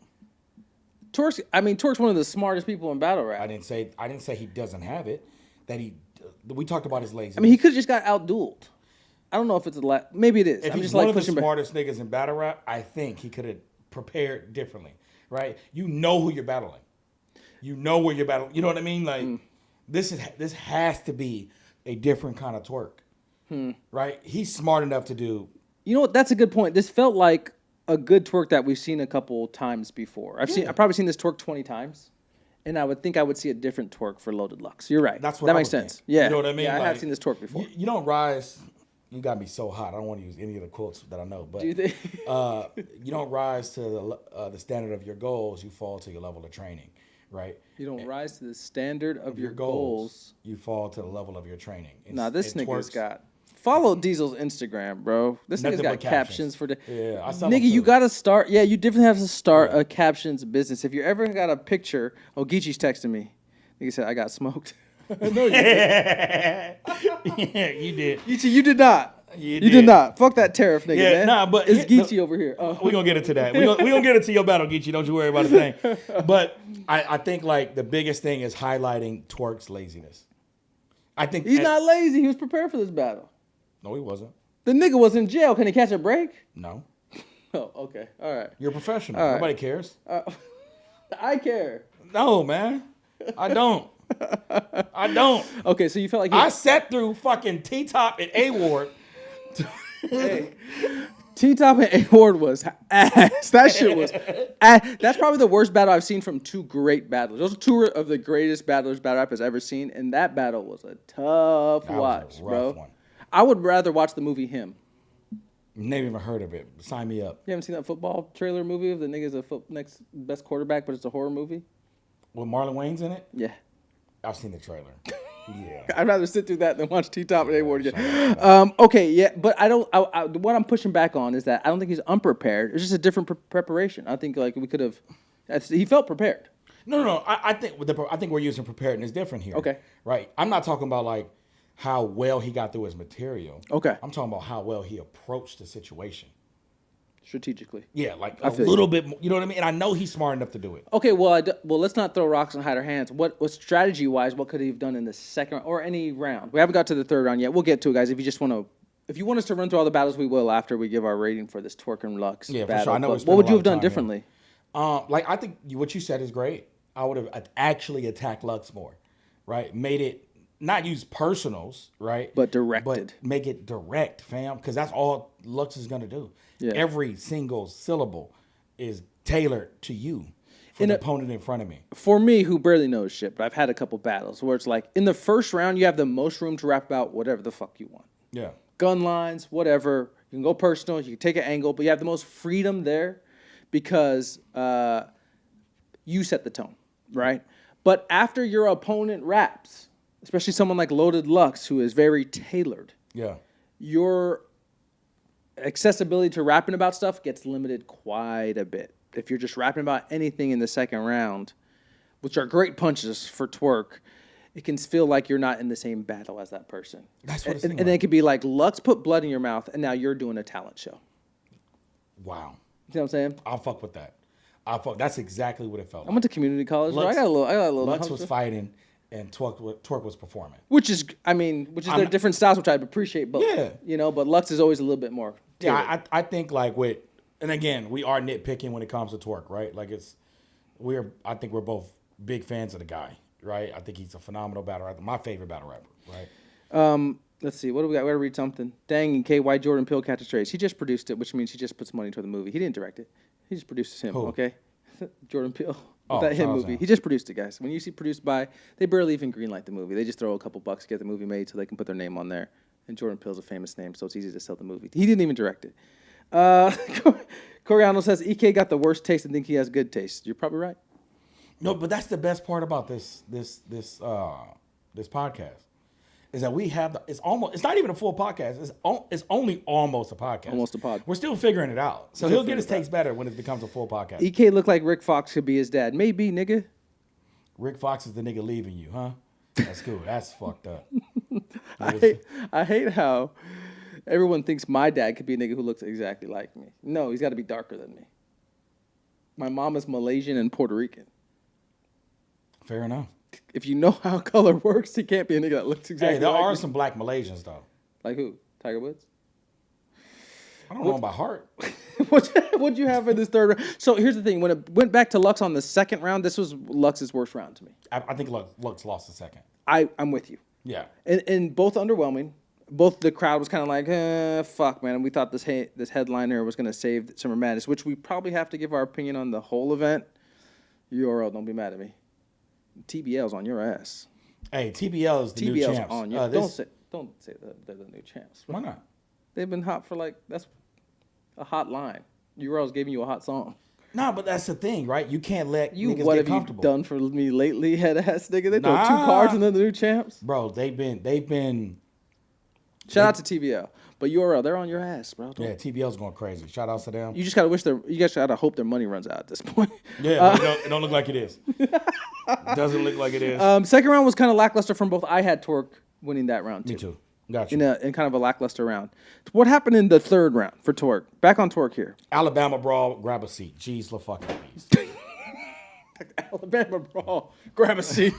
[SPEAKER 1] Twerk's one of the smartest people in battle rap.
[SPEAKER 2] I didn't say he doesn't have it. We talked about his laziness.
[SPEAKER 1] I mean, he could have just got outdueled. I don't know if it's maybe it is.
[SPEAKER 2] If
[SPEAKER 1] I'm
[SPEAKER 2] he's
[SPEAKER 1] just
[SPEAKER 2] one
[SPEAKER 1] like
[SPEAKER 2] of the
[SPEAKER 1] pushing
[SPEAKER 2] smartest niggas in battle rap, I think he could have prepared differently, right? You know who you're battling. You know where you're battling. You know what I mean? Like this has to be a different kind of Twerk, right? He's smart enough to do.
[SPEAKER 1] You know what? That's a good point. This felt like a good Twerk that we've seen a couple times before. I've probably seen this Twerk 20 times, And I would think I would see a different Twerk for Loaded Lux. You're right.
[SPEAKER 2] That's what
[SPEAKER 1] that
[SPEAKER 2] I
[SPEAKER 1] makes
[SPEAKER 2] would
[SPEAKER 1] sense.
[SPEAKER 2] think.
[SPEAKER 1] Yeah.
[SPEAKER 2] You know what I mean?
[SPEAKER 1] Yeah, I
[SPEAKER 2] Like,
[SPEAKER 1] have seen this Twerk before.
[SPEAKER 2] You don't rise. You got me so hot. I don't want to use any of the quotes that I know, but
[SPEAKER 1] Do you think?
[SPEAKER 2] you don't rise to the standard of your goals. You fall to your level of training, right?
[SPEAKER 1] You don't rise to the standard of your goals.
[SPEAKER 2] You fall to the level of your training.
[SPEAKER 1] Nah, this nigga's got. Follow Diesel's Instagram, bro. This nigga's got captions for the.
[SPEAKER 2] Yeah, I saw
[SPEAKER 1] Nigga, you gotta start. Yeah, you definitely have to start a captions business. If you ever got a picture, Geechi's texting me. Nigga said I got smoked. No, you did.
[SPEAKER 2] Yeah, you did.
[SPEAKER 1] Geechi, you did not.
[SPEAKER 2] You
[SPEAKER 1] did not. Fuck that tariff, nigga,
[SPEAKER 2] Yeah,
[SPEAKER 1] man.
[SPEAKER 2] nah, but
[SPEAKER 1] it's Geechi over here.
[SPEAKER 2] We're gonna get into that. We're gonna get into your battle, Gotti. Don't you worry about a thing. But I think like the biggest thing is highlighting Twerk's laziness. I think
[SPEAKER 1] he's not lazy. He was prepared for this battle.
[SPEAKER 2] No, he wasn't.
[SPEAKER 1] The nigga was in jail. Can he catch a break?
[SPEAKER 2] No.
[SPEAKER 1] Oh, okay. All right.
[SPEAKER 2] You're a professional.
[SPEAKER 1] All right.
[SPEAKER 2] Nobody cares.
[SPEAKER 1] I care.
[SPEAKER 2] No, man. I don't. I don't.
[SPEAKER 1] Okay, so you felt like
[SPEAKER 2] I sat through fucking T-Top and A-Ward.
[SPEAKER 1] Hey, T-Top and A-Ward was ass. That shit was ass. That's probably the worst battle I've seen from two great battlers. Those are two of the greatest battlers battle rap has ever seen, and that battle was a tough watch, bro.
[SPEAKER 2] One.
[SPEAKER 1] I would rather watch the movie Him.
[SPEAKER 2] Never even heard of it. Sign me up.
[SPEAKER 1] You haven't seen that football trailer movie of the nigga's next best quarterback, but it's a horror movie?
[SPEAKER 2] With Marlon Wayans in it?
[SPEAKER 1] Yeah.
[SPEAKER 2] I've seen the trailer. Yeah.
[SPEAKER 1] I'd rather sit through that than watch T-Top and A-Ward again. Okay, yeah, but I don't. What I'm pushing back on is that I don't think he's unprepared. It's just a different preparation. I think like we could have. He felt prepared.
[SPEAKER 2] No. I think we're using preparedness different here.
[SPEAKER 1] Okay.
[SPEAKER 2] Right. I'm not talking about like how well he got through his material.
[SPEAKER 1] Okay.
[SPEAKER 2] I'm talking about how well he approached the situation.
[SPEAKER 1] Strategically.
[SPEAKER 2] Yeah, like a little bit more. You know what I mean? And I know he's smart enough to do it.
[SPEAKER 1] Okay, well, let's not throw rocks and hide our hands. What strategy-wise, what could he have done in the second or any round? We haven't got to the third round yet. We'll get to it, guys. If you want us to run through all the battles, we will after we give our rating for this Twerk and Lux battle.
[SPEAKER 2] For sure. I know
[SPEAKER 1] what would you have done differently?
[SPEAKER 2] Like I think what you said is great. I would have actually attacked Lux more, right? Made it not use personals, right?
[SPEAKER 1] But directed.
[SPEAKER 2] But make it direct, fam, because that's all Lux is gonna do.
[SPEAKER 1] Yeah.
[SPEAKER 2] Every single syllable is tailored to you for the opponent in front of me. For
[SPEAKER 1] me, who barely knows shit, but I've had a couple battles where it's like in the first round you have the most room to rap about whatever the fuck you want.
[SPEAKER 2] Yeah.
[SPEAKER 1] Gun lines, whatever. You can go personal, you can take an angle, but you have the most freedom there because you set the tone, right? But after your opponent raps, especially someone like Loaded Lux, who is very tailored, your accessibility to rapping about stuff gets limited quite a bit. If you're just rapping about anything in the second round, which are great punches for Twerk, it can feel like you're not in the same battle as that person.
[SPEAKER 2] That's what it's
[SPEAKER 1] and then it could be like, Lux put blood in your mouth, and now you're doing a talent show.
[SPEAKER 2] Wow.
[SPEAKER 1] You know what I'm saying?
[SPEAKER 2] I'll fuck with that. That's exactly what it felt like.
[SPEAKER 1] I went to community college.
[SPEAKER 2] Lux,
[SPEAKER 1] I got a little.
[SPEAKER 2] Lux was fighting, and Twerk was performing.
[SPEAKER 1] Which is their different styles, which I appreciate. But but Lux is always a little bit more.
[SPEAKER 2] Yeah, I think like and again, we are nitpicking when it comes to Twerk, right? Like I think we're both big fans of the guy, right? I think he's a phenomenal battle rapper, my favorite battle rapper, right?
[SPEAKER 1] Let's see, what do we got? We gotta read something. Dang, and KY Jordan Pill catch a trace. He just produced it, which means he just puts money toward the movie. He didn't direct it. He just produced him.
[SPEAKER 2] Who?
[SPEAKER 1] Okay, Jordan Peele. That hit movie. He just produced it, guys. When you see produced by, they barely even greenlight the movie. They just throw a couple bucks to get the movie made so they can put their name on there. And Jordan Peele's a famous name, so it's easy to sell the movie. He didn't even direct it. Coriano says EK got the worst taste and think he has good taste. You're probably right.
[SPEAKER 2] No, but that's the best part about this podcast is that we have it's not even a full podcast. It's only almost a podcast.
[SPEAKER 1] Almost a pod.
[SPEAKER 2] We're still figuring it out. So he'll get his takes better when it becomes a full podcast.
[SPEAKER 1] EK looked like Rick Fox could be his dad. Maybe, nigga.
[SPEAKER 2] Rick Fox is the nigga leaving you, huh? That's cool. That's fucked up.
[SPEAKER 1] I hate how everyone thinks my dad could be a nigga who looks exactly like me. No, he's got to be darker than me. My mom is Malaysian and Puerto Rican.
[SPEAKER 2] Fair enough.
[SPEAKER 1] If you know how color works, he can't be a nigga that looks exactly like me.
[SPEAKER 2] Hey, there are some black Malaysians, though.
[SPEAKER 1] Like who? Tiger Woods?
[SPEAKER 2] I don't know by heart.
[SPEAKER 1] What'd you have for this third round? So here's the thing. When it went back to Lux on the second round, this was Lux's worst round to me.
[SPEAKER 2] I think Lux lost the second.
[SPEAKER 1] I'm with you.
[SPEAKER 2] Yeah.
[SPEAKER 1] And both underwhelming. Both the crowd was kind of like, fuck, man. And we thought this headliner was going to save Summer Madness, which we probably have to give our opinion on the whole event. URL, don't be mad at me. TBL's on your ass.
[SPEAKER 2] Hey, TBL is the new
[SPEAKER 1] TBL's
[SPEAKER 2] champs.
[SPEAKER 1] on your. Don't say that they're the new champs.
[SPEAKER 2] Why not?
[SPEAKER 1] They've been hot for that's a hot line. URL's giving you a hot song.
[SPEAKER 2] Nah, but that's the thing, right? You can't let niggas
[SPEAKER 1] what
[SPEAKER 2] get
[SPEAKER 1] have
[SPEAKER 2] comfortable.
[SPEAKER 1] you done for me lately, head ass nigga? They throw 2 cards and then the new champs.
[SPEAKER 2] Bro, they've been.
[SPEAKER 1] Shout out to TBL, but URL, they're on your ass, bro.
[SPEAKER 2] Yeah, TBL's going crazy. Shout outs to them.
[SPEAKER 1] You just gotta you guys gotta hope their money runs out at this point.
[SPEAKER 2] Yeah, it don't look like it is. Doesn't look like it is.
[SPEAKER 1] Second round was kind of lackluster from both. I had Twork winning that round too.
[SPEAKER 2] Me too. Got you.
[SPEAKER 1] In kind of a lackluster round. What happened in the third round for Twork? Back on Twork here.
[SPEAKER 2] Alabama brawl, grab a seat. Jeez, the fucking beast.
[SPEAKER 1] Alabama brawl, grab a seat.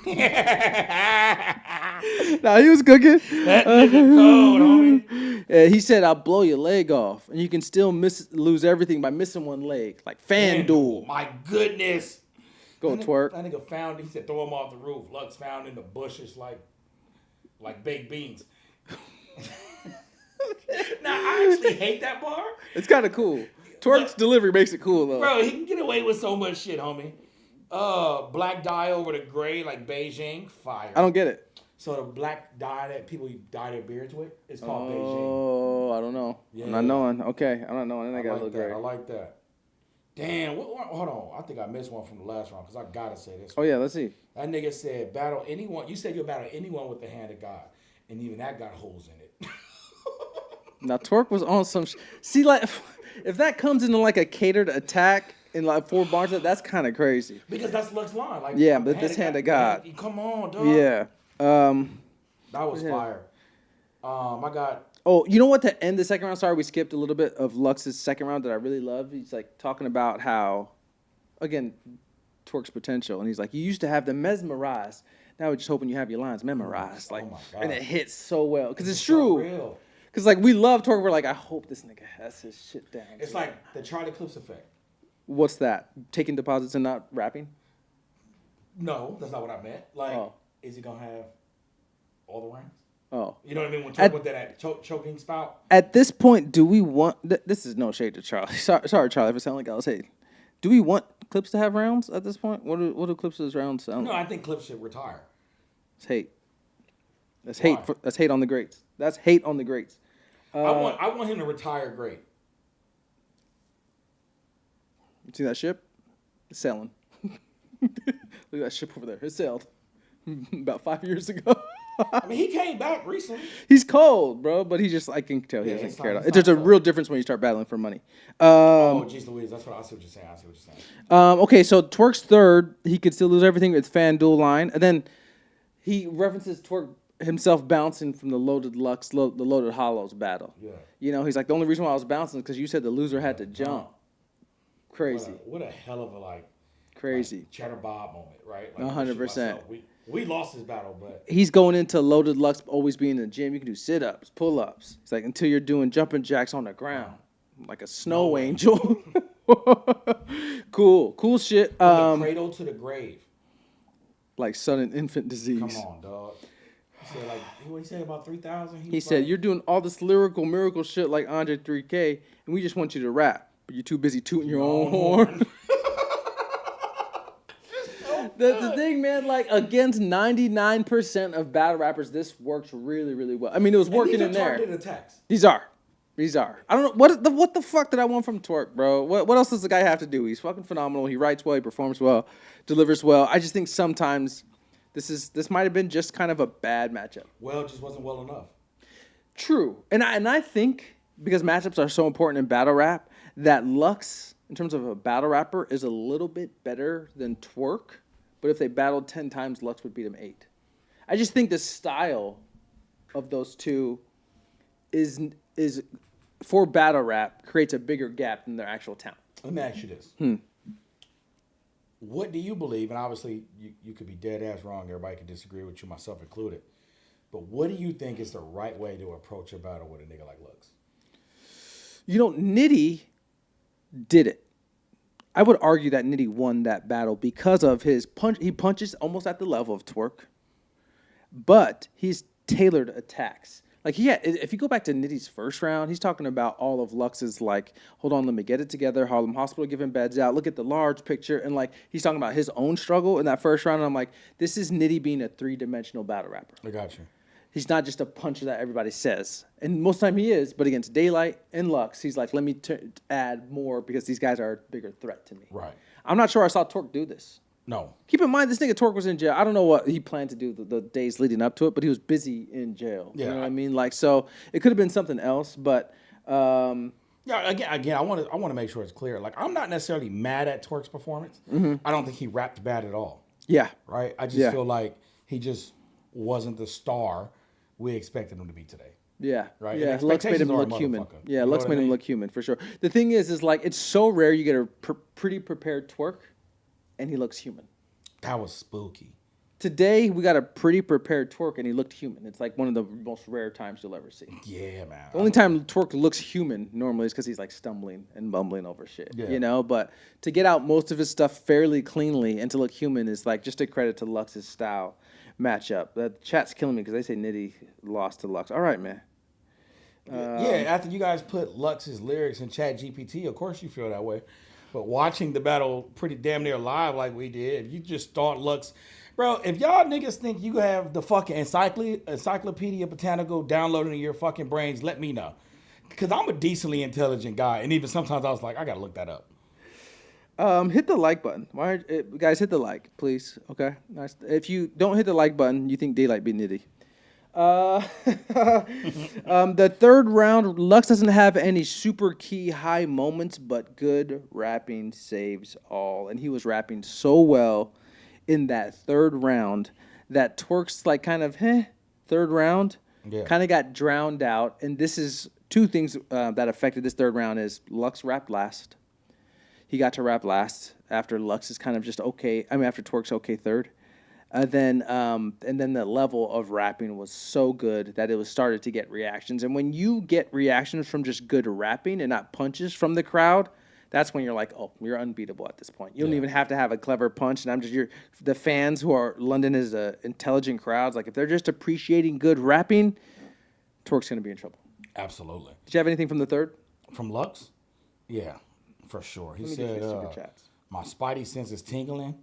[SPEAKER 1] Nah, he was cooking.
[SPEAKER 2] That nigga cold, homie.
[SPEAKER 1] Yeah, he said, "I'll blow your leg off, and you can still lose everything by missing one leg, like FanDuel."
[SPEAKER 2] My goodness.
[SPEAKER 1] Go Twerk.
[SPEAKER 2] That nigga found. He said, "Throw him off the roof." Lux found in the bushes like baked beans. Now I actually hate that bar.
[SPEAKER 1] It's kind of cool. Twerk's delivery makes it cool though.
[SPEAKER 2] Bro, he can get away with so much shit, homie. Black dye over the gray like Beijing, fire.
[SPEAKER 1] I don't get it.
[SPEAKER 2] So the black dye that people dye their beards with, it's called Beijing.
[SPEAKER 1] Oh, I don't know. Yeah. I'm not knowing. Okay, I'm not knowing. I got a little
[SPEAKER 2] I like that. Damn, hold on. I think I missed one from the last round because I gotta say this.
[SPEAKER 1] Oh yeah, let's see.
[SPEAKER 2] That nigga said battle anyone. You said you'll battle anyone with the hand of God, and even that got holes in it.
[SPEAKER 1] Now Twerk was on some. See, like, if that comes into like a catered attack in like 4 bars, that's kind of crazy.
[SPEAKER 2] Because that's Lux's line. Like,
[SPEAKER 1] yeah, but this hand of God.
[SPEAKER 2] Man, come on, dog.
[SPEAKER 1] Yeah.
[SPEAKER 2] That was fire. I got.
[SPEAKER 1] Oh, you know what? To end the second round, sorry, we skipped a little bit of Lux's second round that I really love. He's like talking about how, again, Twerk's potential, and he's like, you used to have them mesmerized. Now we're just hoping you have your lines memorized. Like, and it hits so well because it's true.
[SPEAKER 2] Real.
[SPEAKER 1] Because like we love Twerk, we're like, I hope this nigga has his shit down.
[SPEAKER 2] It's like the Charlie Clips effect.
[SPEAKER 1] What's that? Taking deposits and not rapping?
[SPEAKER 2] No, that's not what I meant. Like, is he gonna have all the rings?
[SPEAKER 1] Oh,
[SPEAKER 2] you know what I mean? When Twerk with that choking spout.
[SPEAKER 1] At this point, do we want? This is no shade to Charlie. Sorry, Charlie, if it sounded like I was hating. Do we want Clips to have rounds at this point? What do Clips' rounds sound like?
[SPEAKER 2] No, I think Clips should retire.
[SPEAKER 1] It's hate. That's hate. That's hate on the greats. That's hate on the greats.
[SPEAKER 2] I want him to retire great.
[SPEAKER 1] You see that ship? It's sailing. Look at that ship over there. It sailed about 5 years ago.
[SPEAKER 2] I mean, he came back recently.
[SPEAKER 1] He's cold, bro, but he just, I can tell he doesn't care. There's a real difference when you start battling for money.
[SPEAKER 2] Oh, jeez Louise. I see what you're saying.
[SPEAKER 1] Okay, so Twerk's third. He could still lose everything with FanDuel line. And then he references Twerk himself bouncing from the loaded Lux, the loaded Hollows battle. Yeah. You know, he's like, the only reason why I was bouncing is because you said the loser had to jump. Crazy.
[SPEAKER 2] What a hell of a,
[SPEAKER 1] crazy.
[SPEAKER 2] Cheddar Bob moment, right? Like,
[SPEAKER 1] 100%.
[SPEAKER 2] We lost this battle, but
[SPEAKER 1] he's going into loaded Lux, always being in the gym. You can do sit-ups, pull-ups. It's like until you're doing jumping jacks on the ground, like a snow angel. Cool shit.
[SPEAKER 2] From the cradle to the grave,
[SPEAKER 1] like sudden infant disease.
[SPEAKER 2] Come on, dog. He said what he said about 3,000.
[SPEAKER 1] He said you're doing all this lyrical miracle shit like Andre 3K, and we just want you to rap, but you're too busy tooting your own horn. That's the thing, man. Like, against 99% of battle rappers, this works really, really well. I mean, it was working in there.
[SPEAKER 2] Targeted attacks.
[SPEAKER 1] These are. I don't know what the fuck did I want from Twerk, bro? What else does the guy have to do? He's fucking phenomenal. He writes well. He performs well. Delivers well. I just think sometimes this might have been just kind of a bad matchup.
[SPEAKER 2] Well, it just wasn't well enough.
[SPEAKER 1] True, and I think because matchups are so important in battle rap that Lux, in terms of a battle rapper, is a little bit better than Twerk. But if they battled 10 times, Lux would beat him 8. I just think the style of those two is for battle rap creates a bigger gap than their actual talent.
[SPEAKER 2] Let me ask you this. What do you believe, and obviously you could be dead ass wrong, everybody could disagree with you, myself included, but what do you think is the right way to approach a battle with a nigga like Lux?
[SPEAKER 1] You know, Nitty did it. I would argue that Nitty won that battle because of his punch. He punches almost at the level of Twerk, but he's tailored attacks. Like if you go back to Nitty's first round, he's talking about all of Lux's like, hold on, let me get it together. Harlem Hospital giving beds out. Look at the large picture, and like he's talking about his own struggle in that first round. And I'm like, this is Nitty being a 3-dimensional battle rapper.
[SPEAKER 2] I got you.
[SPEAKER 1] He's not just a puncher that everybody says, and most of the time he is. But against Daylight and Lux, he's like, let me add more because these guys are a bigger threat to me.
[SPEAKER 2] Right.
[SPEAKER 1] I'm not sure I saw Twork do this.
[SPEAKER 2] No.
[SPEAKER 1] Keep in mind, this nigga Twork was in jail. I don't know what he planned to do the days leading up to it, but he was busy in jail.
[SPEAKER 2] Yeah.
[SPEAKER 1] You know what I mean? Like, so it could have been something else, but
[SPEAKER 2] yeah. Again, I want to make sure it's clear. Like, I'm not necessarily mad at Twork's performance.
[SPEAKER 1] Mm-hmm.
[SPEAKER 2] I don't think he rapped bad at all.
[SPEAKER 1] Yeah.
[SPEAKER 2] Right. I just feel like he just wasn't the star we expected him to be today.
[SPEAKER 1] Yeah.
[SPEAKER 2] Right.
[SPEAKER 1] Yeah. Lux made him look human. Yeah. Lux made him look human for sure. The thing is like it's so rare you get a pretty prepared Twork, and he looks human.
[SPEAKER 2] That was spooky.
[SPEAKER 1] Today, we got a pretty prepared Twork, and he looked human. It's like one of the most rare times you'll ever see.
[SPEAKER 2] Yeah, man.
[SPEAKER 1] The only time Twork looks human normally is because he's like stumbling and bumbling over shit, you know? But to get out most of his stuff fairly cleanly and to look human is like just a credit to Lux's style matchup. The chat's killing me because they say Nitty lost to Lux. All right, man.
[SPEAKER 2] Yeah, after you guys put Lux's lyrics in Chat GPT, of course you feel that way. But watching the battle pretty damn near live like we did, if you just thought Lux... Bro, if y'all niggas think you have the fucking Encyclopedia Botanical downloaded in your fucking brains, let me know. Because I'm a decently intelligent guy. And even sometimes I was like, I got to look that up.
[SPEAKER 1] Hit the like button. Guys, hit the like, please. Okay? Nice. If you don't hit the like button, you think Daylight beat Nitty. The third round, Lux doesn't have any super key high moments, but good rapping saves all. And he was rapping so well in that third round that Twork's like kind of third round kind of got drowned out. And this is two things that affected this third round is Lux rapped last. He got to rap last after Lux is kind of just okay. I mean, after Twork's okay third. And then the level of rapping was so good that it was started to get reactions. And when you get reactions from just good rapping and not punches from the crowd, that's when you're like, oh, you're unbeatable at this point. You don't even have to have a clever punch. And the fans who are London is intelligent crowds. Like if they're just appreciating good rapping, Twork's gonna be in trouble.
[SPEAKER 2] Absolutely.
[SPEAKER 1] Did you have anything from the third?
[SPEAKER 2] From Lux? Yeah, for sure. He said, my spidey sense is tingling.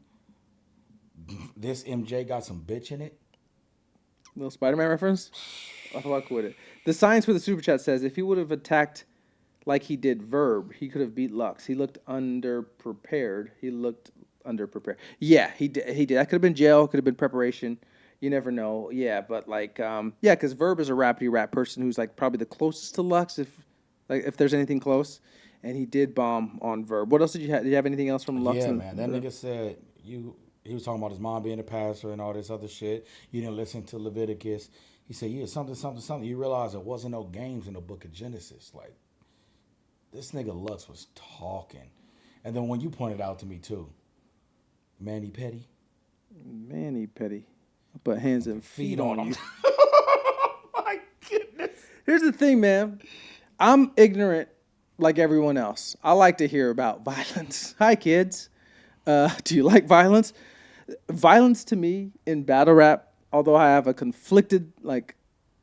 [SPEAKER 2] This MJ got some bitch in it.
[SPEAKER 1] Little Spider-Man reference? I fuck with it. The science for the super chat says if he would have attacked like he did Verb, he could have beat Lux. He looked underprepared. Yeah, he did. That could have been jail. Could have been preparation. You never know. Yeah, but like, because Verb is a rapidy rap person who's like probably the closest to Lux if there's anything close. And he did bomb on Verb. What else did you have? Did you have anything else from Lux?
[SPEAKER 2] Yeah, man. That nigga said he was talking about his mom being a pastor and all this other shit. You didn't listen to Leviticus. He said, yeah, something. You realize there wasn't no games in the book of Genesis. Like, this nigga Lux was talking. And then when you pointed out to me, too, Manny Petty. I put hands and feet on him. My goodness.
[SPEAKER 1] Here's the thing, man. I'm ignorant like everyone else. I like to hear about violence. Hi, kids. Do you like violence? Violence to me in battle rap, although I have a conflicted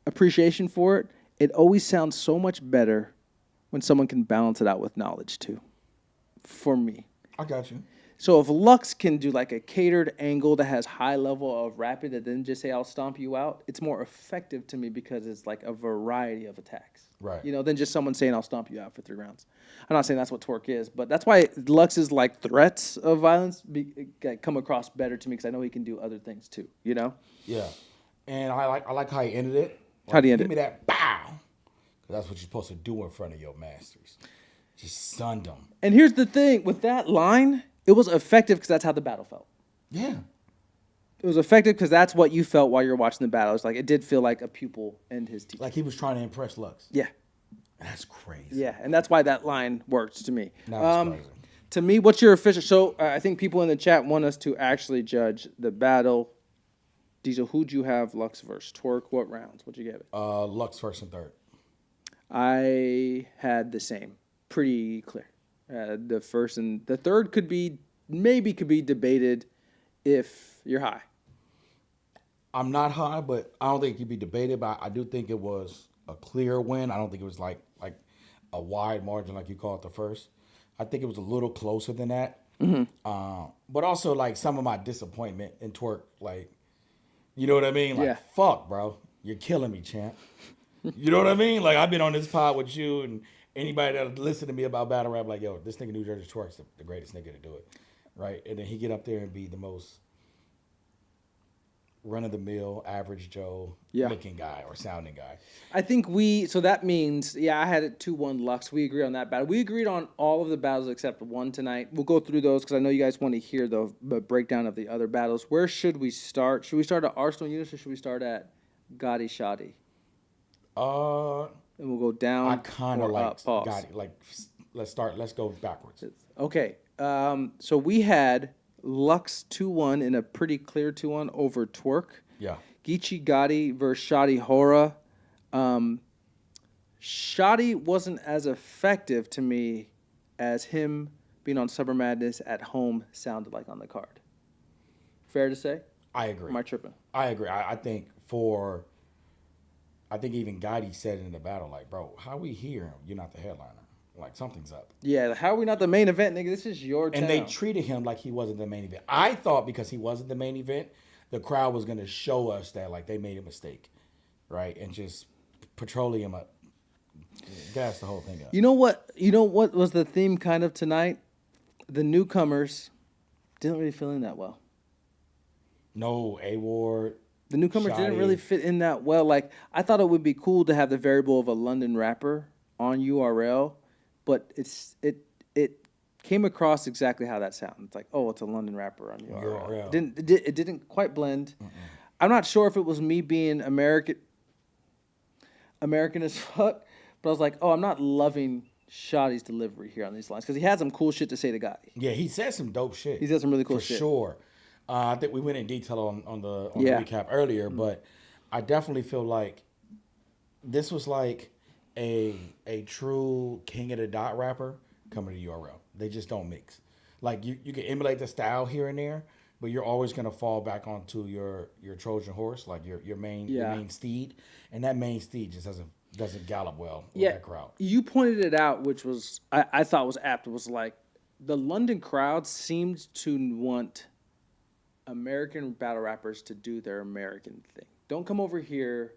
[SPEAKER 1] appreciation for it, it always sounds so much better when someone can balance it out with knowledge too. For me.
[SPEAKER 2] I got you.
[SPEAKER 1] So if Lux can do like a catered angle that has high level of rapping that then just say I'll stomp you out, it's more effective to me because it's like a variety of attacks.
[SPEAKER 2] Right.
[SPEAKER 1] Than just someone saying I'll stomp you out for 3 rounds. I'm not saying that's what Twork is, but that's why Lux's threats of violence come across better to me because I know he can do other things too.
[SPEAKER 2] Yeah. And I like how he ended it.
[SPEAKER 1] How'd he end it?
[SPEAKER 2] Give me that bow. Because that's what you're supposed to do in front of your masters. Just sunned them.
[SPEAKER 1] And here's the thing. With that line, it was effective because that's how the battle felt.
[SPEAKER 2] Yeah.
[SPEAKER 1] It was effective because that's what you felt while you were watching the battle. It's like it did feel like a pupil and his teacher.
[SPEAKER 2] Like he was trying to impress Lux.
[SPEAKER 1] Yeah.
[SPEAKER 2] That's crazy.
[SPEAKER 1] Yeah, and that's why that line works to me.
[SPEAKER 2] That's crazy.
[SPEAKER 1] To me, what's your official... So I think people in the chat want us to actually judge the battle. Diesel, who'd you have Lux versus Twork? What rounds? What'd you give it?
[SPEAKER 2] Lux first and third.
[SPEAKER 1] I had the same. Pretty clear. The first and the third could be debated if you're high.
[SPEAKER 2] I'm not high, but I don't think it can be debated. But I do think it was a clear win. I don't think it was like a wide margin like you call it the first. I think it was a little closer than that. But also like some of my disappointment in Twerk, like you know what I mean? Like fuck, bro, you're killing me, champ. You know what I mean? Like I've been on this pod with you and anybody that listen to me about battle rap, like yo, this nigga New Jersey Twerk's the greatest nigga to do it, right? And then he get up there and be the most run-of-the-mill, average Joe looking guy or sounding guy.
[SPEAKER 1] I think so that means, I had it 2-1 Lux. We agreed on that battle. We agreed on all of the battles except one tonight. We'll go through those because I know you guys want to hear the breakdown of the other battles. Where should we start? Should we start at Arsenal Eunice or should we start at Gotti Shotty? And we'll go down.
[SPEAKER 2] I kind of like Gotti. Like, let's go backwards.
[SPEAKER 1] Okay. So we had Lux 2-1 in a pretty clear 2-1 over Twork.
[SPEAKER 2] Yeah.
[SPEAKER 1] Geechee Gotti versus Shotty Hora. Shotty wasn't as effective to me as him being on Summer Madness at home sounded like on the card. Fair to say?
[SPEAKER 2] I agree.
[SPEAKER 1] Am I tripping?
[SPEAKER 2] I agree. I think even Gotti said in the battle, like, bro, how we here? You're not the headliner. Like, something's up.
[SPEAKER 1] Yeah, how are we not the main event, nigga? This is your town.
[SPEAKER 2] And they treated him like he wasn't the main event. I thought because he wasn't the main event, the crowd was going to show us that, like, they made a mistake, right? And just petroleum up. Gas the whole thing up.
[SPEAKER 1] You know what was the theme kind of tonight? The newcomers didn't really fill in that well.
[SPEAKER 2] No, A-Ward.
[SPEAKER 1] The newcomers didn't really fit in that well. Like, I thought it would be cool to have the variable of a London rapper on URL. But it came across exactly how that sounds. It's like, oh, it's a London rapper on URL. It didn't quite blend. I'm not sure if it was me being American as fuck, but I was like, oh, I'm not loving Shotty's delivery here on these lines because he had some cool shit to say to Gotti.
[SPEAKER 2] Yeah, he said some dope shit.
[SPEAKER 1] He said some really cool
[SPEAKER 2] for
[SPEAKER 1] shit.
[SPEAKER 2] For sure. I think we went in detail on the recap earlier, but I definitely feel like this was like a true king of the dot rapper coming to URL. They just don't mix. Like you can emulate the style here and there, but you're always gonna fall back onto your Trojan horse, like your main steed, and that main steed just doesn't gallop well with that crowd.
[SPEAKER 1] You pointed it out, which was I thought was apt. It was like the London crowd seemed to want American battle rappers to do their American thing. Don't come over here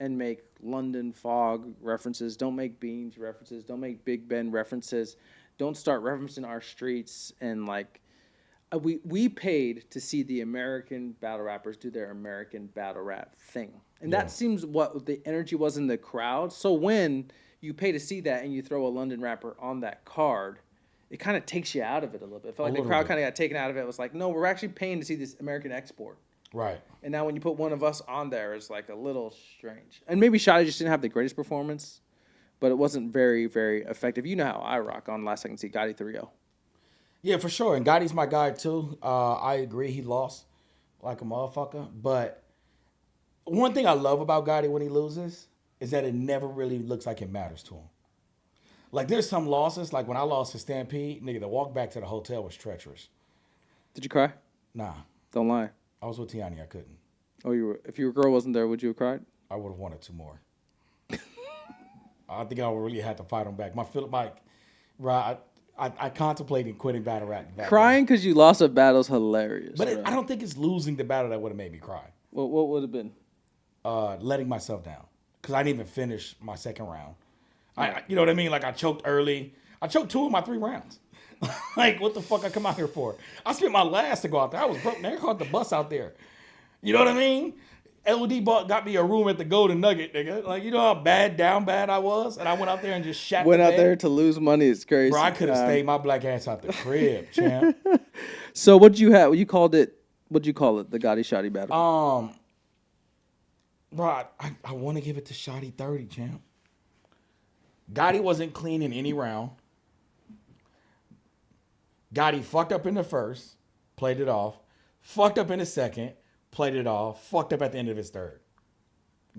[SPEAKER 1] and make London Fog references. Don't make Beans references. Don't make Big Ben references. Don't start referencing our streets. And like, we paid to see the American battle rappers do their American battle rap thing. And that seems what the energy was in the crowd. So when you pay to see that and you throw a London rapper on that card, it kind of takes you out of it a little bit. I felt like the crowd kind of got taken out of it. It was like, no, we're actually paying to see this American export.
[SPEAKER 2] Right.
[SPEAKER 1] And now when you put one of us on there, it's like a little strange. And maybe Shotty just didn't have the greatest performance, but it wasn't very, very effective. You know how I rock on Last Second Seat, Gotti 3-0.
[SPEAKER 2] Yeah, for sure. And Gotti's my guy, too. I agree he lost like a motherfucker. But one thing I love about Gotti when he loses is that it never really looks like it matters to him. Like, there's some losses, like when I lost to Stampede, nigga, the walk back to the hotel was treacherous.
[SPEAKER 1] Did you cry?
[SPEAKER 2] Nah.
[SPEAKER 1] Don't lie.
[SPEAKER 2] I was with Tiani. I couldn't.
[SPEAKER 1] Oh, you were. If your girl wasn't there, would you have cried?
[SPEAKER 2] I would have wanted to more. I think I would really have to fight him back. I contemplated quitting battle rap.
[SPEAKER 1] Crying because you lost a battle is hilarious.
[SPEAKER 2] But I don't think it's losing the battle that would have made me cry.
[SPEAKER 1] What would have been?
[SPEAKER 2] Letting myself down because I didn't even finish my second round. You know what I mean? Like I choked early. I choked 2 of my 3 rounds. Like, what the fuck I come out here for? I spent my last to go out there. I was broke. They caught the bus out there. You know what I mean? LD got me a room at the Golden Nugget, nigga. Like, you know how down bad I was? And I went out there and just shat
[SPEAKER 1] Went out there to lose money. It's crazy.
[SPEAKER 2] Bro, I could have stayed my black ass out the crib, champ.
[SPEAKER 1] So what'd you have? You called it, what'd you call it? The Gotti Shotty battle?
[SPEAKER 2] Bro, I want to give it to Shotty 30, champ. Gotti wasn't clean in any round. Gotti fucked up in the first, played it off. Fucked up in the second, played it off. Fucked up at the end of his third.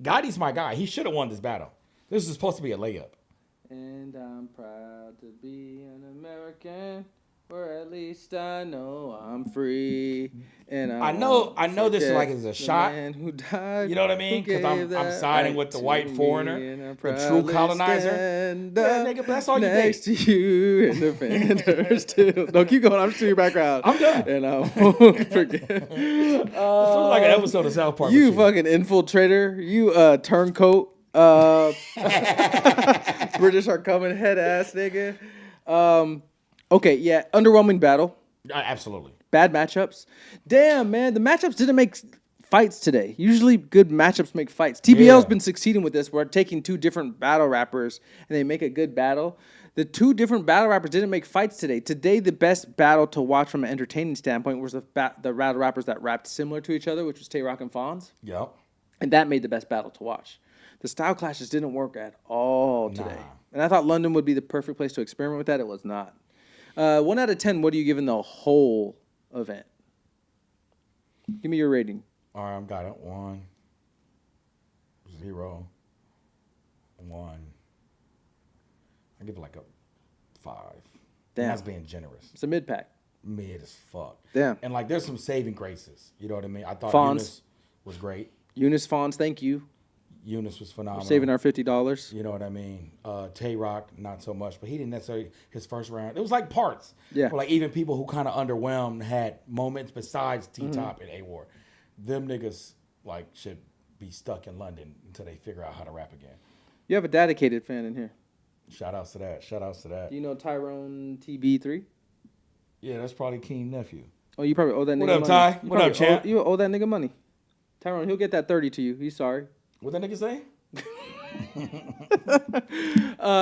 [SPEAKER 2] Gotti's my guy. He should have won this battle. This is supposed to be a layup.
[SPEAKER 1] And I'm proud to be an American. Or at least I know I'm free. And
[SPEAKER 2] I know this is like it's a shot.
[SPEAKER 1] Man who died,
[SPEAKER 2] You know what I mean? Because I'm siding with the white foreigner, the true colonizer. Yeah, nigga, but that's all you think.
[SPEAKER 1] Next to you and the vendors too. No, keep going. I'm just in your background.
[SPEAKER 2] I'm done.
[SPEAKER 1] And I won't forget.
[SPEAKER 2] It feels like an episode of South Park.
[SPEAKER 1] You fucking infiltrator. You turncoat. British are coming, head ass nigga. Okay, yeah, underwhelming battle.
[SPEAKER 2] Absolutely.
[SPEAKER 1] Bad matchups. Damn, man, the matchups didn't make fights today. Usually good matchups make fights. TBL's been succeeding with this. We're taking two different battle rappers and they make a good battle. The two different battle rappers didn't make fights today. Today, the best battle to watch from an entertaining standpoint was the battle rappers that rapped similar to each other, which was Twork and Fonz.
[SPEAKER 2] Yep.
[SPEAKER 1] And that made the best battle to watch. The style clashes didn't work at all today. And I thought London would be the perfect place to experiment with that. It was not. 1 out of 10, what are you giving the whole event? Give me your rating.
[SPEAKER 2] All right, I've got it. 1, 0, 1. I give it like a 5.
[SPEAKER 1] Damn.
[SPEAKER 2] That's being generous.
[SPEAKER 1] It's a mid-pack.
[SPEAKER 2] Mid as fuck.
[SPEAKER 1] Damn.
[SPEAKER 2] And like there's some saving graces. You know what I mean? I thought
[SPEAKER 1] Fonz.
[SPEAKER 2] Eunice was great.
[SPEAKER 1] Eunice Fonz, thank you.
[SPEAKER 2] Eunice was phenomenal.
[SPEAKER 1] We're saving our $50.
[SPEAKER 2] You know what I mean? Twork, not so much, but he didn't necessarily his first round. It was like parts.
[SPEAKER 1] Yeah.
[SPEAKER 2] But like even people who kind of underwhelmed had moments besides T-Top and A-War. Them niggas like should be stuck in London until they figure out how to rap again.
[SPEAKER 1] You have a dedicated fan in here.
[SPEAKER 2] Shout outs to that. Shout outs to that.
[SPEAKER 1] Do you know Tyrone TB3?
[SPEAKER 2] Yeah, that's probably King nephew.
[SPEAKER 1] Oh, you probably owe that nigga money.
[SPEAKER 2] What up, Ty? What up, champ?
[SPEAKER 1] You owe that nigga money. Tyrone, he'll get that 30 to you. He's sorry.
[SPEAKER 2] What that nigga say?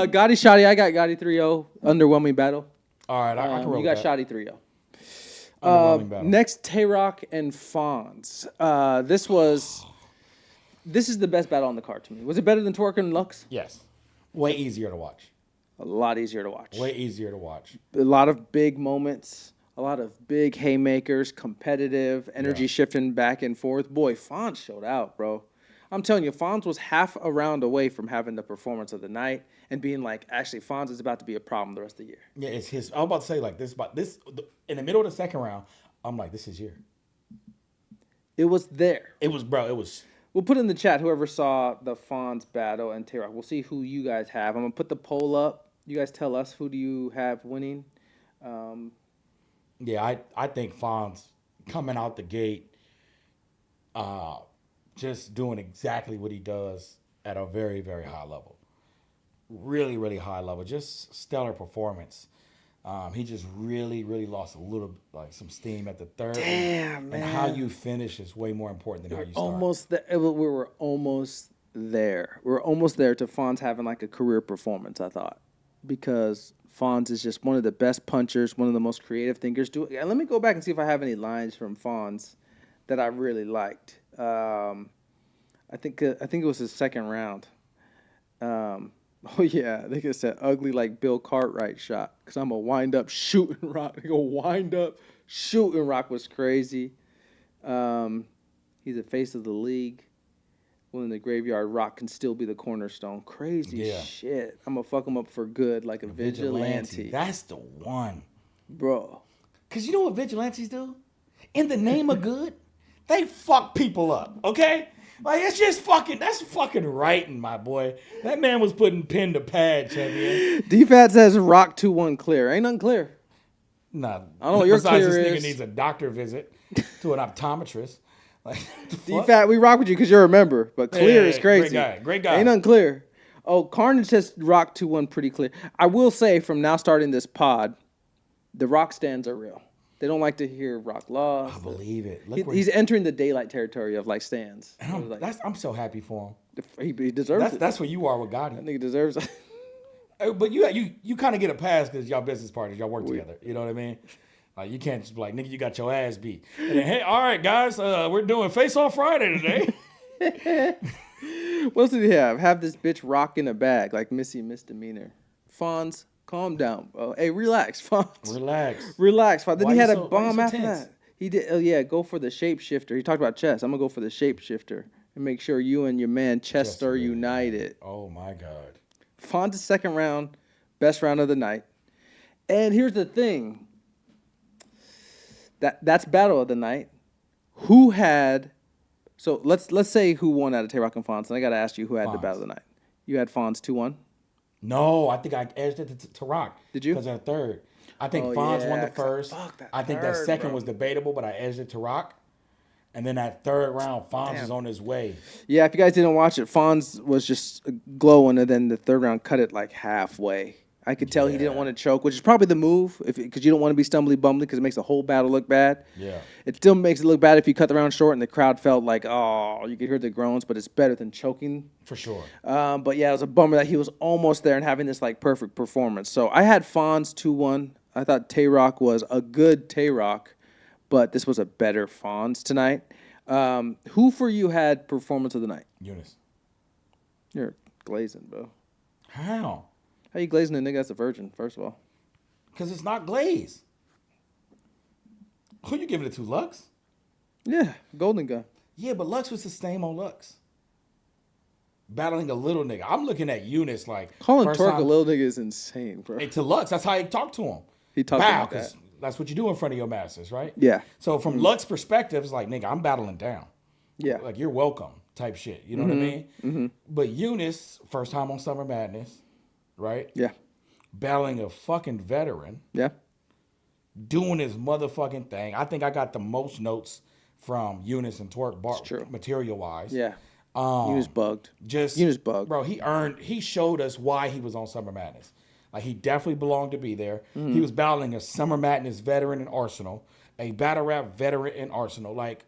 [SPEAKER 1] Gotti, Shotty. I got Gotti 3-0. Underwhelming battle.
[SPEAKER 2] All right, I can roll
[SPEAKER 1] You got
[SPEAKER 2] with that.
[SPEAKER 1] Shotty 3-0.
[SPEAKER 2] Underwhelming battle.
[SPEAKER 1] Next, Twork and Fonz. This is the best battle on the card to me. Was it better than Twerk and Lux?
[SPEAKER 2] Yes. Way easier to watch.
[SPEAKER 1] A lot easier to watch.
[SPEAKER 2] Way easier to watch.
[SPEAKER 1] A lot of big moments. A lot of big haymakers, competitive, energy shifting back and forth. Boy, Fonz showed out, bro. I'm telling you, Fonz was half a round away from having the performance of the night and being like, actually, Fonz is about to be a problem the rest of the year.
[SPEAKER 2] Yeah, it's his. I was about to say like this, but this in the middle of the second round, I'm like, this is year.
[SPEAKER 1] It was there.
[SPEAKER 2] It was, bro. It was.
[SPEAKER 1] We'll put in the chat whoever saw the Fonz battle and Twork. We'll see who you guys have. I'm gonna put the poll up. You guys tell us who do you have winning.
[SPEAKER 2] Yeah, I think Fonz coming out the gate, just doing exactly what he does at a very, very high level. Really, really high level. Just stellar performance. He just really, really lost a little, like some steam at the third.
[SPEAKER 1] Damn, man.
[SPEAKER 2] And how you finish is way more important than how you start.
[SPEAKER 1] We were almost there. We were almost there to Fonz having like a career performance, I thought. Because Fonz is just one of the best punchers, one of the most creative thinkers. Let me go back and see if I have any lines from Fonz that I really liked. I think it was his second round. Oh yeah, I think it said ugly like Bill Cartwright shot. Cause I'm a wind up shooting rock. They go wind up shooting rock was crazy. He's the face of the league. When in the graveyard, rock can still be the cornerstone. Crazy shit. I'm gonna fuck him up for good like a vigilante.
[SPEAKER 2] That's the one,
[SPEAKER 1] bro.
[SPEAKER 2] Cause you know what vigilantes do? In the name of good, they fuck people up. Okay. Like, it's just that's fucking writing, my boy. That man was putting pen to pad, champion.
[SPEAKER 1] D-Fat says rock 2-1 clear. Ain't nothing clear.
[SPEAKER 2] Nah.
[SPEAKER 1] I don't know what your clear
[SPEAKER 2] this
[SPEAKER 1] is.
[SPEAKER 2] Nigga needs a doctor visit to an optometrist. Like,
[SPEAKER 1] D-Fat, we rock with you because you're a member, but clear is crazy.
[SPEAKER 2] Great guy.
[SPEAKER 1] Ain't nothing clear. Oh, Carnage says rock 2-1 pretty clear. I will say from now starting this pod, the rock stands are real. They don't like to hear rock lost.
[SPEAKER 2] I believe it.
[SPEAKER 1] He's entering the daylight territory of like stands.
[SPEAKER 2] I'm so happy for him.
[SPEAKER 1] He deserves it.
[SPEAKER 2] That's where you are with Gotti.
[SPEAKER 1] That nigga deserves it.
[SPEAKER 2] But you kind of get a pass because y'all business partners, y'all work together. You know what I mean? Like, you can't just be like, nigga, you got your ass beat. And then, hey, all right, guys, we're doing Face Off Friday today.
[SPEAKER 1] What else did he have? Have this bitch rock in a bag like Missy misdemeanor. Fonz, calm down, bro. Hey, relax, Fonz. Relax, Fonz. Then he had a bomb after that. He did. Go for the shapeshifter. He talked about chess. I'm gonna go for the shapeshifter and make sure you and your man chest are united.
[SPEAKER 2] Oh my God.
[SPEAKER 1] Fonz's second round, best round of the night. And here's the thing. That's battle of the night. Who had? So let's say who won out of Tay Rock and Fonz, and I got to ask you who had the
[SPEAKER 2] Fonz.
[SPEAKER 1] battle of the night. You had Fonz 2-1.
[SPEAKER 2] No, I think I edged it to Rock.
[SPEAKER 1] Did you?
[SPEAKER 2] Because of the third. I think
[SPEAKER 1] Oh,
[SPEAKER 2] Fonz won
[SPEAKER 1] yeah,
[SPEAKER 2] the
[SPEAKER 1] 'cause
[SPEAKER 2] first. I think that
[SPEAKER 1] third,
[SPEAKER 2] second
[SPEAKER 1] bro.
[SPEAKER 2] was debatable, but I edged it to Rock. And then that third round, Fonz is on his way.
[SPEAKER 1] Yeah, if you guys didn't watch it, Fonz was just glowing, and then the third round cut it like halfway. I could tell he didn't want to choke, which is probably the move, because you don't want to be stumbly bumbly, because it makes the whole battle look bad.
[SPEAKER 2] Yeah.
[SPEAKER 1] It still makes it look bad if you cut the round short and the crowd felt like, oh, you could hear the groans, but it's better than choking.
[SPEAKER 2] For sure.
[SPEAKER 1] But yeah, it was a bummer that he was almost there and having this like perfect performance. So I had Fonz 2-1. I thought Tay Rock was a good Tay Rock, but this was a better Fonz tonight. Who for you had performance of the night?
[SPEAKER 2] Eunice.
[SPEAKER 1] You're glazing, bro.
[SPEAKER 2] How?
[SPEAKER 1] How you glazing a nigga that's a virgin, first of all?
[SPEAKER 2] Because it's not Glaze. Who you giving it to, Lux?
[SPEAKER 1] Yeah, Golden Gun.
[SPEAKER 2] Yeah, but Lux was the same on Lux. Battling a little nigga. I'm looking at Eunice like...
[SPEAKER 1] Calling
[SPEAKER 2] first
[SPEAKER 1] Twork
[SPEAKER 2] time-
[SPEAKER 1] a little nigga is insane, bro.
[SPEAKER 2] Hey, to Lux, that's how he talked to him.
[SPEAKER 1] He talked
[SPEAKER 2] Bow,
[SPEAKER 1] about that.
[SPEAKER 2] 'cause that's what you do in front of your masters, right?
[SPEAKER 1] Yeah.
[SPEAKER 2] So from Lux's perspective, it's like, nigga, I'm battling down.
[SPEAKER 1] Yeah.
[SPEAKER 2] Like, you're welcome type shit. You know what I mean? Mm-hmm. But Eunice, first time on Summer Madness, right?
[SPEAKER 1] Yeah.
[SPEAKER 2] Battling a fucking veteran,
[SPEAKER 1] Yeah.
[SPEAKER 2] doing his motherfucking thing. I think I got the most notes from Eunice and Twerk
[SPEAKER 1] true.
[SPEAKER 2] material-wise.
[SPEAKER 1] Yeah. He was bugged.
[SPEAKER 2] Just
[SPEAKER 1] He was bugged.
[SPEAKER 2] Bro, he showed us why he was on Summer Madness. Like, he definitely belonged to be there. He was battling a Summer Madness veteran in Arsenal, a battle rap veteran in Arsenal. Like,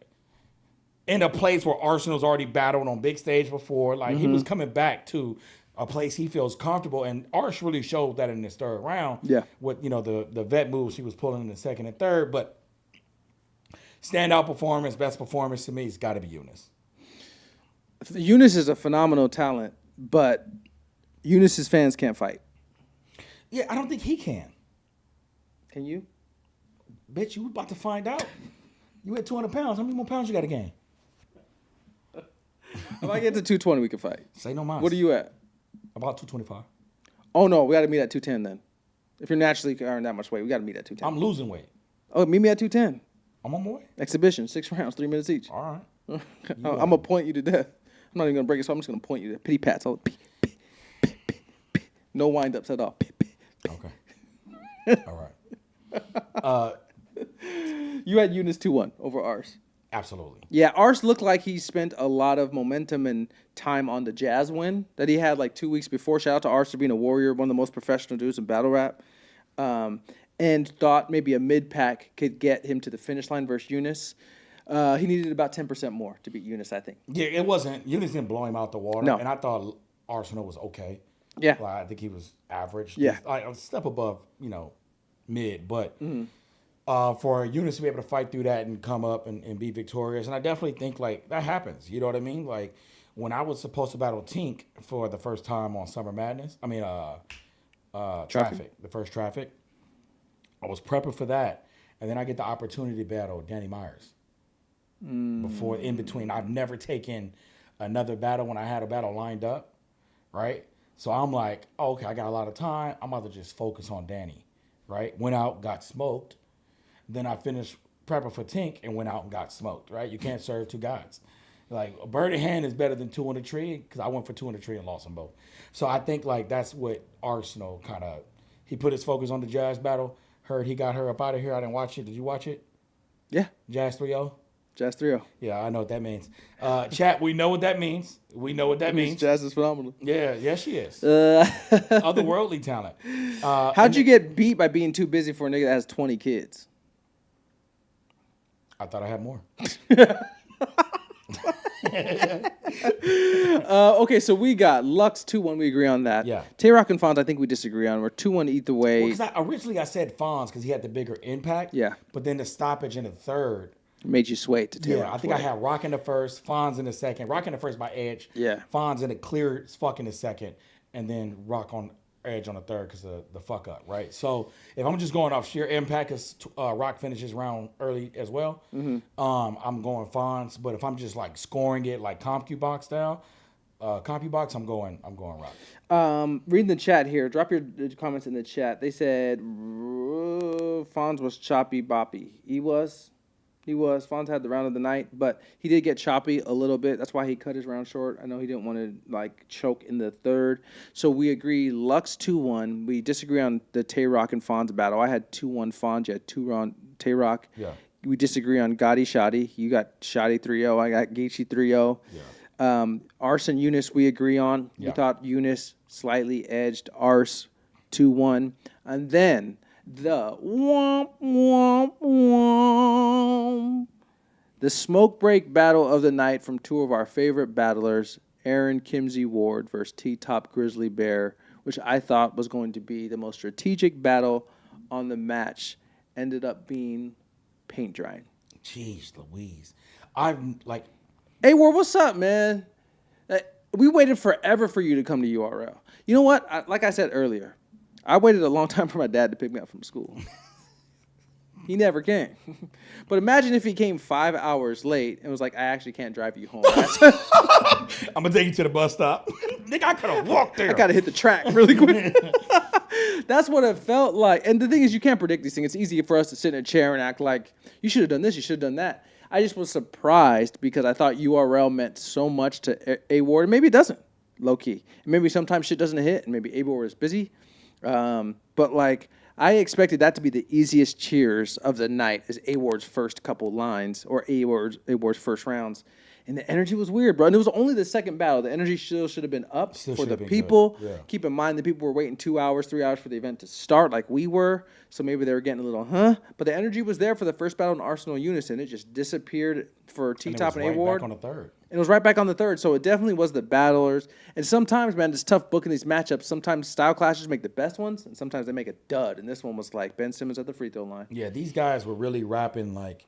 [SPEAKER 2] in a place where Arsenal's already battled on big stage before. Like, he was coming back to a place he feels comfortable. And Arsh really showed that in his third round.
[SPEAKER 1] Yeah.
[SPEAKER 2] With, the vet moves he was pulling in the second and third. But standout performance, best performance to me, it's got to be Eunice.
[SPEAKER 1] Eunice is a phenomenal talent, but Eunice's fans can't fight.
[SPEAKER 2] Yeah, I don't think he can.
[SPEAKER 1] Can you?
[SPEAKER 2] Bitch, you about to find out. You at 200 pounds. How many more pounds you got to gain?
[SPEAKER 1] If I get to 220, we can fight.
[SPEAKER 2] Say no more.
[SPEAKER 1] What are you at?
[SPEAKER 2] About 225.
[SPEAKER 1] Oh, no, we got to meet at 210 then. If you're naturally carrying that much weight, we got to meet at 210.
[SPEAKER 2] I'm losing weight.
[SPEAKER 1] Oh, meet me at 210.
[SPEAKER 2] I'm on my way.
[SPEAKER 1] Exhibition, 6 rounds, 3 minutes each.
[SPEAKER 2] All right.
[SPEAKER 1] I'm going to point you to death. I'm not even going to break it, so I'm just going to point you to pity pats. No wind-ups at all.
[SPEAKER 2] Okay. All right.
[SPEAKER 1] You had Eunice 2-1 over Ars.
[SPEAKER 2] Absolutely.
[SPEAKER 1] Yeah, Ars looked like he spent a lot of momentum and time on the Jazz win that he had like 2 weeks before. Shout out to Ars for being a warrior, one of the most professional dudes in battle rap. And thought maybe a mid-pack could get him to the finish line versus Eunice. He needed about 10% more to beat Eunice, I think.
[SPEAKER 2] Yeah, it wasn't. Eunice didn't blow him out the water.
[SPEAKER 1] No.
[SPEAKER 2] And I thought Arsenal was okay.
[SPEAKER 1] Yeah.
[SPEAKER 2] Like, I think he was average.
[SPEAKER 1] Yeah.
[SPEAKER 2] Like a step above, mid. But for Eunice to be able to fight through that and come up and be victorious, and I definitely think, like, that happens. You know what I mean? Like, when I was supposed to battle Tink for the first time on Summer Madness, Traffic, the first Traffic, I was prepping for that. And then I get the opportunity to battle Danny Myers. Before, in between. I've never taken another battle when I had a battle lined up, right? So I'm like, oh, okay, I got a lot of time. I'm about to just focus on Danny, right? Went out, got smoked. Then I finished prepping for Tink and went out and got smoked, right? You can't serve two gods. Like, a bird in hand is better than two on the tree, because I went for two on the tree and lost them both. So I think, like, that's what Arsenal kind of, he put his focus on the Jazz battle. Heard he got her up out of here. I didn't watch it. Did you watch it?
[SPEAKER 1] Yeah.
[SPEAKER 2] Jazz 3-0?
[SPEAKER 1] Jazz 3-0.
[SPEAKER 2] Yeah, I know what that means. Chat, we know what that means. We know what that means.
[SPEAKER 1] Jazz is phenomenal.
[SPEAKER 2] Yeah, yes, she is. Otherworldly talent.
[SPEAKER 1] How'd you get beat by being too busy for a nigga that has 20 kids?
[SPEAKER 2] I thought I had more.
[SPEAKER 1] Okay, so we got Lux 2-1. We agree on that.
[SPEAKER 2] Yeah.
[SPEAKER 1] Tay Rock and Fonz, I think we disagree on. We're 2-1 either way.
[SPEAKER 2] Well, originally I said Fonz because he had the bigger impact.
[SPEAKER 1] Yeah.
[SPEAKER 2] But then the stoppage in the third.
[SPEAKER 1] Made you sway to Tay
[SPEAKER 2] Yeah,
[SPEAKER 1] Rock's
[SPEAKER 2] I think
[SPEAKER 1] way.
[SPEAKER 2] I had Rock in the first, Fonz in the second. Rock in the first by Edge.
[SPEAKER 1] Yeah.
[SPEAKER 2] Fonz in the clear as fuck in the second. And then Rock on Edge on the third because of the fuck up, right? So if I'm just going off sheer impact, because Rock finishes round early as well, I'm going Fonz. But if I'm just like scoring it like CompuBox style, CompuBox, I'm going Rock.
[SPEAKER 1] Reading the chat here. Drop your comments in the chat. They said Fonz was choppy boppy. He was. Fonz had the round of the night, but he did get choppy a little bit. That's why he cut his round short. I know he didn't want to like choke in the third. So we agree Lux 2-1. We disagree on the Twork and Fonz battle. I had 2-1 Fonz. You had 2-1 Twork.
[SPEAKER 2] Yeah.
[SPEAKER 1] We disagree on Gotti Shotty. You got Shotty 3-0. I got Geechee 3-0.
[SPEAKER 2] Yeah.
[SPEAKER 1] Arse and Eunice we agree on.
[SPEAKER 2] Yeah.
[SPEAKER 1] We thought Eunice slightly edged Arse 2-1. And then the womp, womp, womp. The smoke break battle of the night from two of our favorite battlers, Aaron Kimsey Ward versus T-Top Grizzly Bear, which I thought was going to be the most strategic battle on the match, ended up being paint drying.
[SPEAKER 2] Jeez Louise. I'm like...
[SPEAKER 1] Hey, Ward, what's up, man? We waited forever for you to come to URL. You know what? Like I said earlier, I waited a long time for my dad to pick me up from school. He never came. But imagine if he came 5 hours late and was like, I actually can't drive you home.
[SPEAKER 2] I'm going to take you to the bus stop. Nigga, I could have walked there.
[SPEAKER 1] I got to hit the track really quick. That's what it felt like. And the thing is, you can't predict these things. It's easy for us to sit in a chair and act like, you should have done this, you should have done that. I just was surprised because I thought URL meant so much to A Ward. Maybe it doesn't, low key. Maybe sometimes shit doesn't hit, and maybe A Ward is busy. But like, I expected that to be the easiest cheers of the night as A Ward's first couple lines or A Ward's first rounds. And the energy was weird, bro. And it was only the second battle. The energy still should have been up for the people. Yeah. Keep in mind, the people were waiting 2 hours, 3 hours for the event to start like we were. So maybe they were getting a little, But the energy was there for the first battle in Arsenal Unison. It just disappeared for T-Top and A-Ward.
[SPEAKER 2] Back on the third.
[SPEAKER 1] And it was right back on the third. So it definitely was the battlers. And sometimes, man, it's tough booking these matchups. Sometimes style clashes make the best ones, and sometimes they make a dud. And this one was like Ben Simmons at the free throw line.
[SPEAKER 2] Yeah, these guys were really rapping like,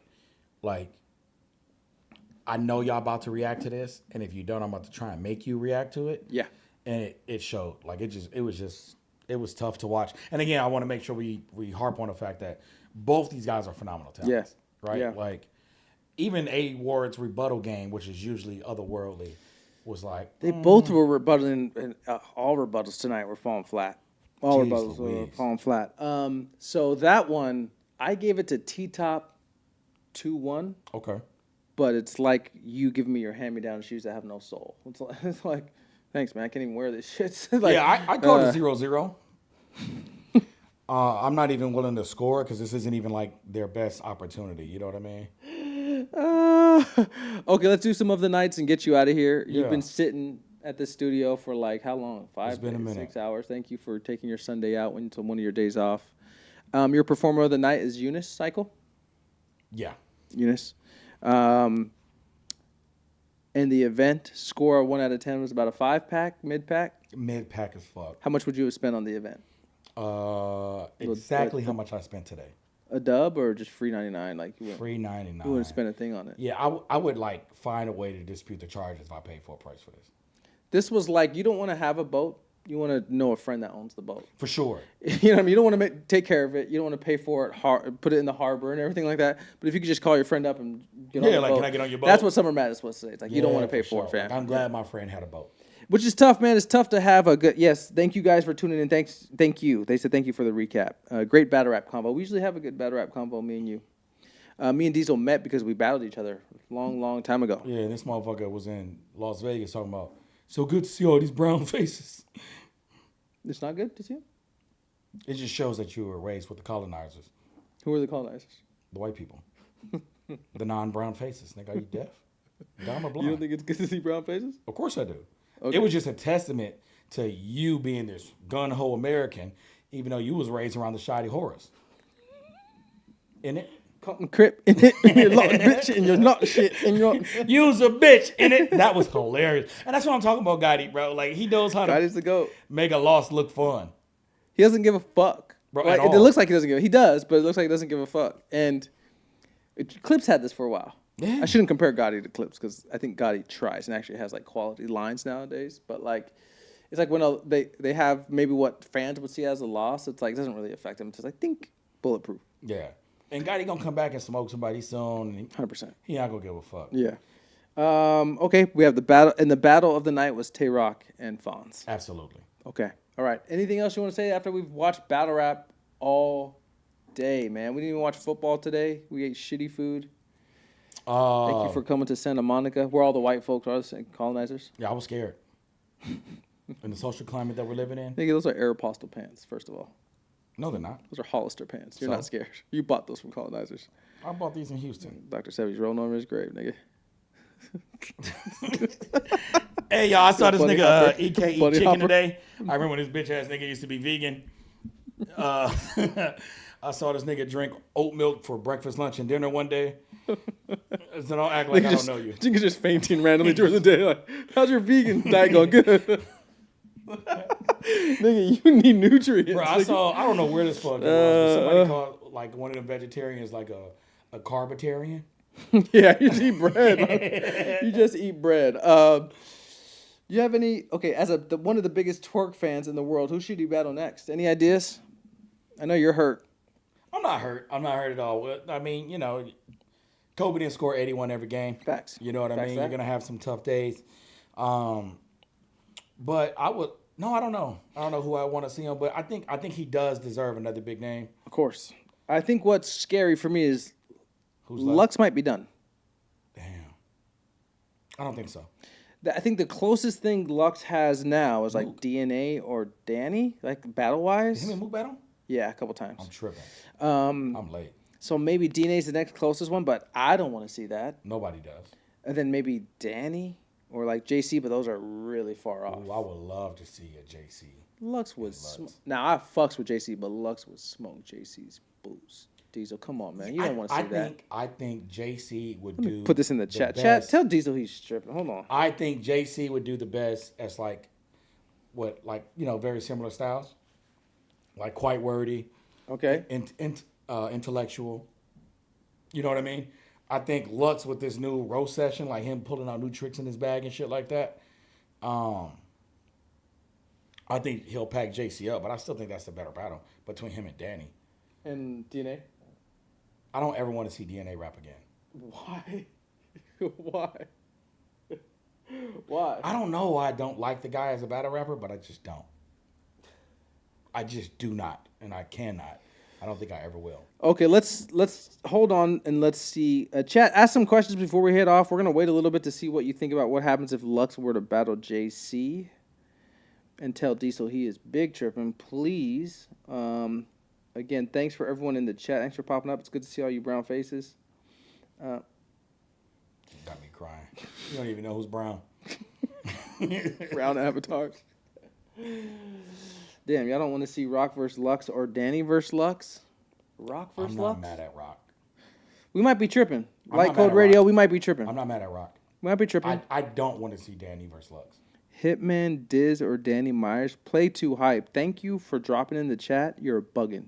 [SPEAKER 2] I know y'all about to react to this, and if you don't, I'm about to try and make you react to it.
[SPEAKER 1] Yeah.
[SPEAKER 2] And it showed. Like, it was tough to watch. And again, I want to make sure we harp on the fact that both these guys are phenomenal talents.
[SPEAKER 1] Yes.
[SPEAKER 2] Right?
[SPEAKER 1] Yeah.
[SPEAKER 2] Like, even A Ward's rebuttal game, which is usually otherworldly, was like...
[SPEAKER 1] They both were rebuttaling, and all rebuttals tonight were falling flat. All rebuttals were falling flat. So that one, I gave it to T-Top 2-1.
[SPEAKER 2] Okay.
[SPEAKER 1] But it's like you giving me your hand-me-down shoes that have no soul. It's like thanks, man. I can't even wear this shit. Like,
[SPEAKER 2] yeah, I called it 0-0. I'm not even willing to score because this isn't even like their best opportunity. You know what I mean?
[SPEAKER 1] Okay, let's do some of the nights and get you out of here. You've been sitting at the studio for like how long? 5 days, 6 hours. Thank you for taking your Sunday out into one of your days off. Your performer of the night is Eunice Cycle?
[SPEAKER 2] Yeah.
[SPEAKER 1] Eunice. And the event score of 1 out of 10 was about a 5-pack, mid-pack?
[SPEAKER 2] Mid-pack as fuck.
[SPEAKER 1] How much would you have spent on the event?
[SPEAKER 2] Exactly how much I spent today.
[SPEAKER 1] A dub or just free 99? Like
[SPEAKER 2] free 99.
[SPEAKER 1] You wouldn't spend a thing on it.
[SPEAKER 2] Yeah, I would like find a way to dispute the charges if I paid full price for this.
[SPEAKER 1] This was like, you don't want to have a boat. You want to know a friend that owns the boat.
[SPEAKER 2] For sure.
[SPEAKER 1] You know what I mean? You don't want to take care of it. You don't want to pay for it, put it in the harbor and everything like that. But if you could just call your friend up and get on the boat.
[SPEAKER 2] Can I get on your boat?
[SPEAKER 1] That's what Summer Madness was today. It's like, you don't want to pay for it, fam.
[SPEAKER 2] I'm glad my friend had a boat.
[SPEAKER 1] Which is tough, man. It's tough to have a good... Yes, thank you guys for tuning in. Thank you. They said thank you for the recap. Great battle rap combo. We usually have a good battle rap combo, me and you. Me and Diesel met because we battled each other a long, long time ago.
[SPEAKER 2] Yeah, and this motherfucker was in Las Vegas talking about, so good to see all these brown faces.
[SPEAKER 1] It's not good to see him?
[SPEAKER 2] It just shows that you were raised with the colonizers.
[SPEAKER 1] Who are the colonizers?
[SPEAKER 2] The white people. The non-brown faces. Nigga, are you deaf? Dumb or blind?
[SPEAKER 1] You don't think it's good to see brown faces?
[SPEAKER 2] Of course I do.
[SPEAKER 1] Okay.
[SPEAKER 2] It was just a testament to you being this gun-ho American, even though you was raised around the Shotty horrors. Isn't it?
[SPEAKER 1] Cotton Crip in it, and you're not a bitch, and you're not shit, and you're...
[SPEAKER 2] You was a bitch in it. That was hilarious. And that's what I'm talking about, Gotti, bro. Like, he knows how
[SPEAKER 1] Gotti's the GOAT.
[SPEAKER 2] Make a loss look fun.
[SPEAKER 1] He doesn't give a fuck.
[SPEAKER 2] Bro,
[SPEAKER 1] like, it looks like he doesn't give a... He does, but it looks like he doesn't give a fuck. And Clips had this for a while. Yeah. I shouldn't compare Gotti to Clips, because I think Gotti tries and actually has, like, quality lines nowadays. But, like, it's like when they have maybe what fans would see as a loss, it's like, it doesn't really affect them. It's just, I think, bulletproof.
[SPEAKER 2] Yeah. And Gotti gonna come back and smoke somebody soon.
[SPEAKER 1] 100%.
[SPEAKER 2] He not gonna give a fuck.
[SPEAKER 1] Yeah. Okay. We have the battle, and the battle of the night was Twork and Fonz.
[SPEAKER 2] Absolutely.
[SPEAKER 1] Okay. All right. Anything else you want to say after we've watched battle rap all day, man. We didn't even watch football today. We ate shitty food.
[SPEAKER 2] Uh,
[SPEAKER 1] Thank you for coming to Santa Monica, where all the white folks are, the colonizers.
[SPEAKER 2] Yeah, I was scared. In the social climate that we're living in.
[SPEAKER 1] Nigga, those are Aeropostale pants, first of all.
[SPEAKER 2] No, they're not.
[SPEAKER 1] Those are Hollister pants. You're
[SPEAKER 2] So?
[SPEAKER 1] not scared. You bought those from colonizers.
[SPEAKER 2] I bought these in Houston.
[SPEAKER 1] Dr. Sevy's rolling over his grave, nigga.
[SPEAKER 2] Hey, y'all, I saw this
[SPEAKER 1] Bunny
[SPEAKER 2] nigga
[SPEAKER 1] hopper.
[SPEAKER 2] EK eat
[SPEAKER 1] Bunny
[SPEAKER 2] chicken
[SPEAKER 1] hopper.
[SPEAKER 2] today. I remember when this bitch ass nigga used to be vegan. I saw this nigga drink oat milk for breakfast, lunch, and dinner one day. So don't act like I don't know you.
[SPEAKER 1] Nigga just fainting randomly during the day. Like, how's your vegan diet going? Good. Nigga, you need nutrients.
[SPEAKER 2] Bro, I don't know where this fuck was, but somebody called like one of them vegetarians like a carbitarian.
[SPEAKER 1] Yeah, you just eat bread. Man. You just eat bread. You have any? Okay, as one of the biggest Twork fans in the world, who should you battle next? Any ideas? I know you're hurt.
[SPEAKER 2] I'm not hurt. I'm not hurt at all. I mean, you know, Kobe didn't score 81 every game.
[SPEAKER 1] Facts.
[SPEAKER 2] You know what I
[SPEAKER 1] Facts
[SPEAKER 2] mean?
[SPEAKER 1] that.
[SPEAKER 2] You're gonna have some tough days. But I would. No, I don't know. I don't know who I want to see him, but I think he does deserve another big name.
[SPEAKER 1] Of course. I think what's scary for me is
[SPEAKER 2] Who's left?
[SPEAKER 1] Lux might be done.
[SPEAKER 2] Damn. I don't think so.
[SPEAKER 1] I think the closest thing Lux has now is like DNA or Danny, like battle wise.
[SPEAKER 2] Him and Mook battle?
[SPEAKER 1] Yeah, a couple times.
[SPEAKER 2] I'm tripping.
[SPEAKER 1] Um,
[SPEAKER 2] I'm late.
[SPEAKER 1] So maybe DNA's the next closest one, but I don't want to see that.
[SPEAKER 2] Nobody does.
[SPEAKER 1] And then maybe Danny or like JC, but those are really far off.
[SPEAKER 2] Ooh, I would love to see a JC.
[SPEAKER 1] Lux would
[SPEAKER 2] Lux.
[SPEAKER 1] now I fucks with JC, but Lux would smoke JC's boots. Diesel, come on, man, you don't want to see that.
[SPEAKER 2] I think JC would
[SPEAKER 1] Let
[SPEAKER 2] do.
[SPEAKER 1] me put this in the chat. Chat,
[SPEAKER 2] best.
[SPEAKER 1] tell Diesel he's stripping. Hold on.
[SPEAKER 2] I think JC would do the best as very similar styles, like quite wordy,
[SPEAKER 1] Okay.
[SPEAKER 2] intellectual. You know what I mean? I think Lux with this new roast session, like him pulling out new tricks in his bag and shit like that. I think he'll pack JC up, but I still think that's the better battle between him and Danny.
[SPEAKER 1] And DNA.
[SPEAKER 2] I don't ever want to see DNA rap again.
[SPEAKER 1] Why? Why? Why?
[SPEAKER 2] I don't know why I don't like the guy as a battle rapper, but I just don't. I just do not, and I cannot. I don't think I ever will.
[SPEAKER 1] Okay, let's hold on and let's see. Chat, ask some questions before we head off. We're gonna wait a little bit to see what you think about what happens if Lux were to battle JC, and tell Diesel he is big tripping, please. Again, thanks for everyone in the chat. Thanks for popping up. It's good to see all you brown faces.
[SPEAKER 2] Got me crying. You don't even know who's brown.
[SPEAKER 1] Brown avatars. Damn, y'all don't want to see Rock versus Lux or Danny versus Lux? Rock versus
[SPEAKER 2] I'm not
[SPEAKER 1] Lux?
[SPEAKER 2] mad at Rock.
[SPEAKER 1] We might be tripping.
[SPEAKER 2] I'm
[SPEAKER 1] Light
[SPEAKER 2] not
[SPEAKER 1] Code
[SPEAKER 2] mad at
[SPEAKER 1] Radio,
[SPEAKER 2] Rock.
[SPEAKER 1] we might be tripping.
[SPEAKER 2] I'm not mad at Rock.
[SPEAKER 1] We might be tripping.
[SPEAKER 2] I don't want to see Danny versus Lux.
[SPEAKER 1] Hitman, Diz, or Danny Myers. Play too hype. Thank you for dropping in the chat. You're bugging.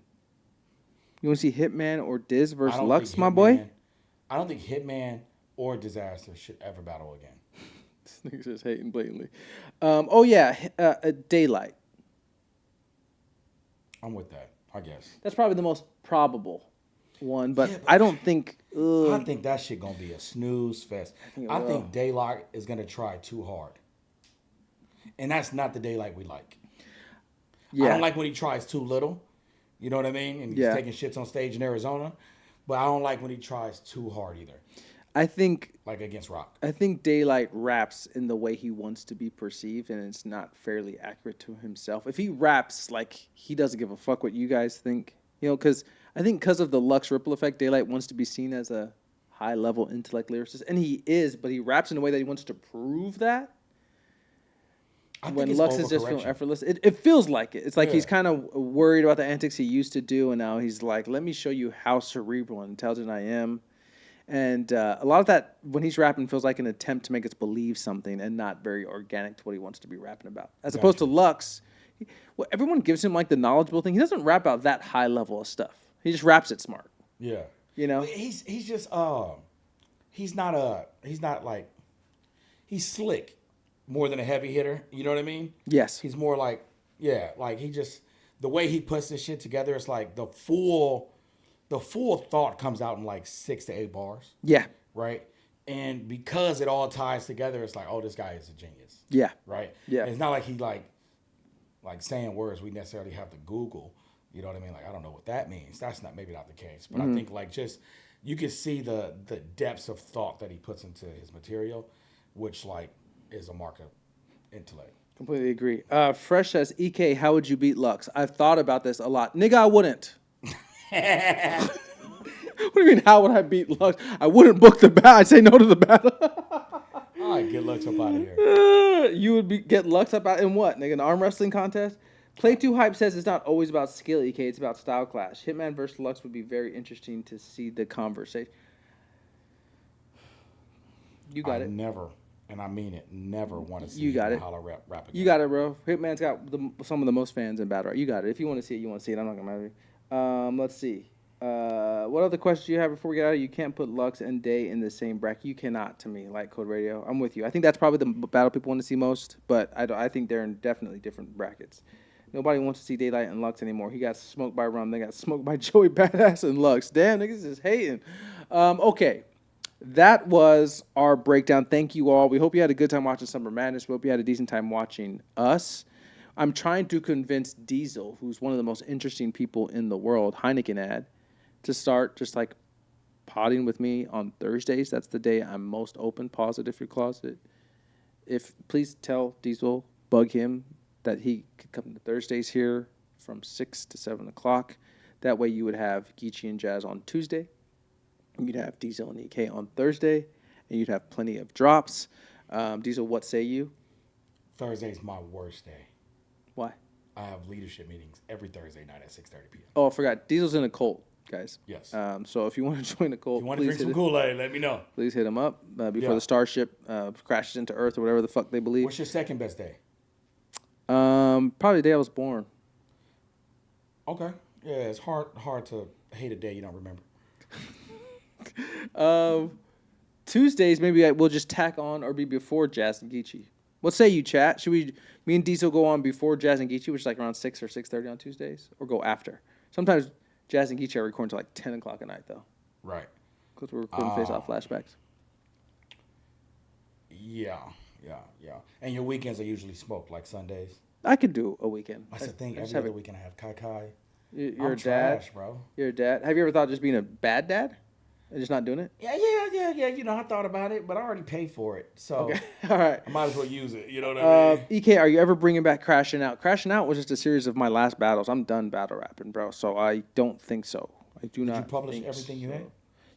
[SPEAKER 1] You want to see Hitman or Diz
[SPEAKER 2] I
[SPEAKER 1] versus
[SPEAKER 2] don't
[SPEAKER 1] Lux,
[SPEAKER 2] think
[SPEAKER 1] my boy?
[SPEAKER 2] Hitman- I don't think Hitman or Disaster should ever battle again.
[SPEAKER 1] This nigga's just hating blatantly. Daylight.
[SPEAKER 2] I'm with that, I guess.
[SPEAKER 1] That's probably the most probable one, but
[SPEAKER 2] Yeah, but
[SPEAKER 1] I don't think.
[SPEAKER 2] I think that shit gonna be a snooze fest.
[SPEAKER 1] think it
[SPEAKER 2] I
[SPEAKER 1] will.
[SPEAKER 2] think Daylight is gonna try too hard. And that's not the Daylight we like.
[SPEAKER 1] Yeah.
[SPEAKER 2] I don't like when he tries too little. You know what I mean? And he's
[SPEAKER 1] Yeah.
[SPEAKER 2] taking shits on stage in Arizona. But I don't like when he tries too hard either.
[SPEAKER 1] I think
[SPEAKER 2] Like against Rock.
[SPEAKER 1] Daylight raps in the way he wants to be perceived, and it's not fairly accurate to himself. If he raps like he doesn't give a fuck what you guys think, because I think because of the Lux ripple effect, Daylight wants to be seen as a high-level intellect lyricist, and he is, but he raps in a way that he wants to prove that.
[SPEAKER 2] I think
[SPEAKER 1] When
[SPEAKER 2] it's
[SPEAKER 1] Lux is just feeling
[SPEAKER 2] overcorrection.
[SPEAKER 1] effortless, it feels like it. It's like he's
[SPEAKER 2] Yeah.
[SPEAKER 1] kind of worried about the antics he used to do, and now he's like, let me show you how cerebral and intelligent I am. And a lot of that, when he's rapping, feels like an attempt to make us believe something and not very organic to what he wants to be rapping about. As opposed to Lux, everyone gives him like the knowledgeable thing. He doesn't rap out that high level of stuff. He just raps it smart.
[SPEAKER 2] Yeah.
[SPEAKER 1] You know?
[SPEAKER 2] He's just he's slick more than a heavy hitter. You know what I mean?
[SPEAKER 1] Yes.
[SPEAKER 2] He's more like the way he puts this shit together, it's like the full thought comes out in like 6 to 8 bars.
[SPEAKER 1] Yeah.
[SPEAKER 2] Right? And because it all ties together, it's like, oh, this guy is a genius.
[SPEAKER 1] Yeah.
[SPEAKER 2] Right?
[SPEAKER 1] Yeah.
[SPEAKER 2] And it's not like he like saying words we necessarily have to Google. You know what I mean? Like I don't know what that means. That's maybe not the case, but I think like just you can see the depths of thought that he puts into his material, which like is a mark of intellect.
[SPEAKER 1] Completely agree. Fresh says, EK, how would you beat Lux? I've thought about this a lot. Nigga, I wouldn't. What do you mean, how would I beat Lux? I wouldn't book the battle. I'd say no to the battle.
[SPEAKER 2] All right, get Lux up out of here.
[SPEAKER 1] You would get Lux up out in what, nigga? An arm wrestling contest? Play 2 Hype says it's not always about skill, EK. It's about style clash. Hitman versus Lux would be very interesting to see the conversation. You got it.
[SPEAKER 2] Never, and I mean it, never want to see
[SPEAKER 1] You got it.
[SPEAKER 2] holla rap again.
[SPEAKER 1] You got it, bro. Hitman's got some of the most fans in battle rap. You got it. If you want to see it, you want to see it. I'm not going to matter. Let's see. What other questions do you have before we get out of here? You can't put Lux and Day in the same bracket. You cannot, to me, like Code Radio. I'm with you. I think that's probably the battle people want to see most, but I think they're in definitely different brackets. Nobody wants to see Daylight and Lux anymore. He got smoked by Rum. They got smoked by Joey Badass and Lux. Damn, niggas is hating. Okay. That was our breakdown. Thank you all. We hope you had a good time watching Summer Madness. We hope you had a decent time watching us. I'm trying to convince Diesel, who's one of the most interesting people in the world, Heineken ad, to start just like potting with me on Thursdays. That's the day I'm most open. Pause it if you're closet. Please tell Diesel, bug him, that he could come to Thursdays here from 6 to 7 o'clock. That way you would have Geechee and Jazz on Tuesday. You'd have Diesel and EK on Thursday. And you'd have plenty of drops. Diesel, what say you?
[SPEAKER 2] Thursday's my worst day.
[SPEAKER 1] Why?
[SPEAKER 2] I have leadership meetings every Thursday night at 6:30 p.m.
[SPEAKER 1] Oh, I forgot. Diesel's in a cult, guys.
[SPEAKER 2] Yes.
[SPEAKER 1] So if you want to join the cult,
[SPEAKER 2] If you want to drink some Kool-Aid, let me know.
[SPEAKER 1] Please hit him up before the starship crashes into Earth or whatever the fuck they believe.
[SPEAKER 2] What's your second best day?
[SPEAKER 1] Probably the day I was born.
[SPEAKER 2] Okay. Yeah, it's hard to hate a day you don't remember.
[SPEAKER 1] Tuesdays, maybe we'll just tack on or be before Jazz and Geechee. What say you, chat? Should me and Diesel go on before Jazz and Geechee, which is like around 6 or 6:30 on Tuesdays, or go after? Sometimes Jazz and Geechee are recording until like 10 o'clock at night, though.
[SPEAKER 2] Right.
[SPEAKER 1] Because we're recording face-off flashbacks.
[SPEAKER 2] Yeah. And your weekends are usually smoked, like Sundays?
[SPEAKER 1] I could do a weekend.
[SPEAKER 2] That's the thing. Every other weekend I have kai-kai.
[SPEAKER 1] You're a dad,
[SPEAKER 2] trash, bro.
[SPEAKER 1] You're a dad. Have you ever thought of just being a bad dad and just not doing it?
[SPEAKER 2] Yeah. You know, I thought about it, but I already paid for it, so
[SPEAKER 1] okay. All right.
[SPEAKER 2] I might as well use it. You know what I mean?
[SPEAKER 1] EK, are you ever bringing back Crashing Out? Crashing Out was just a series of my last battles. I'm done battle rapping, bro. So I don't think so. I do not.
[SPEAKER 2] Did you publish everything you had?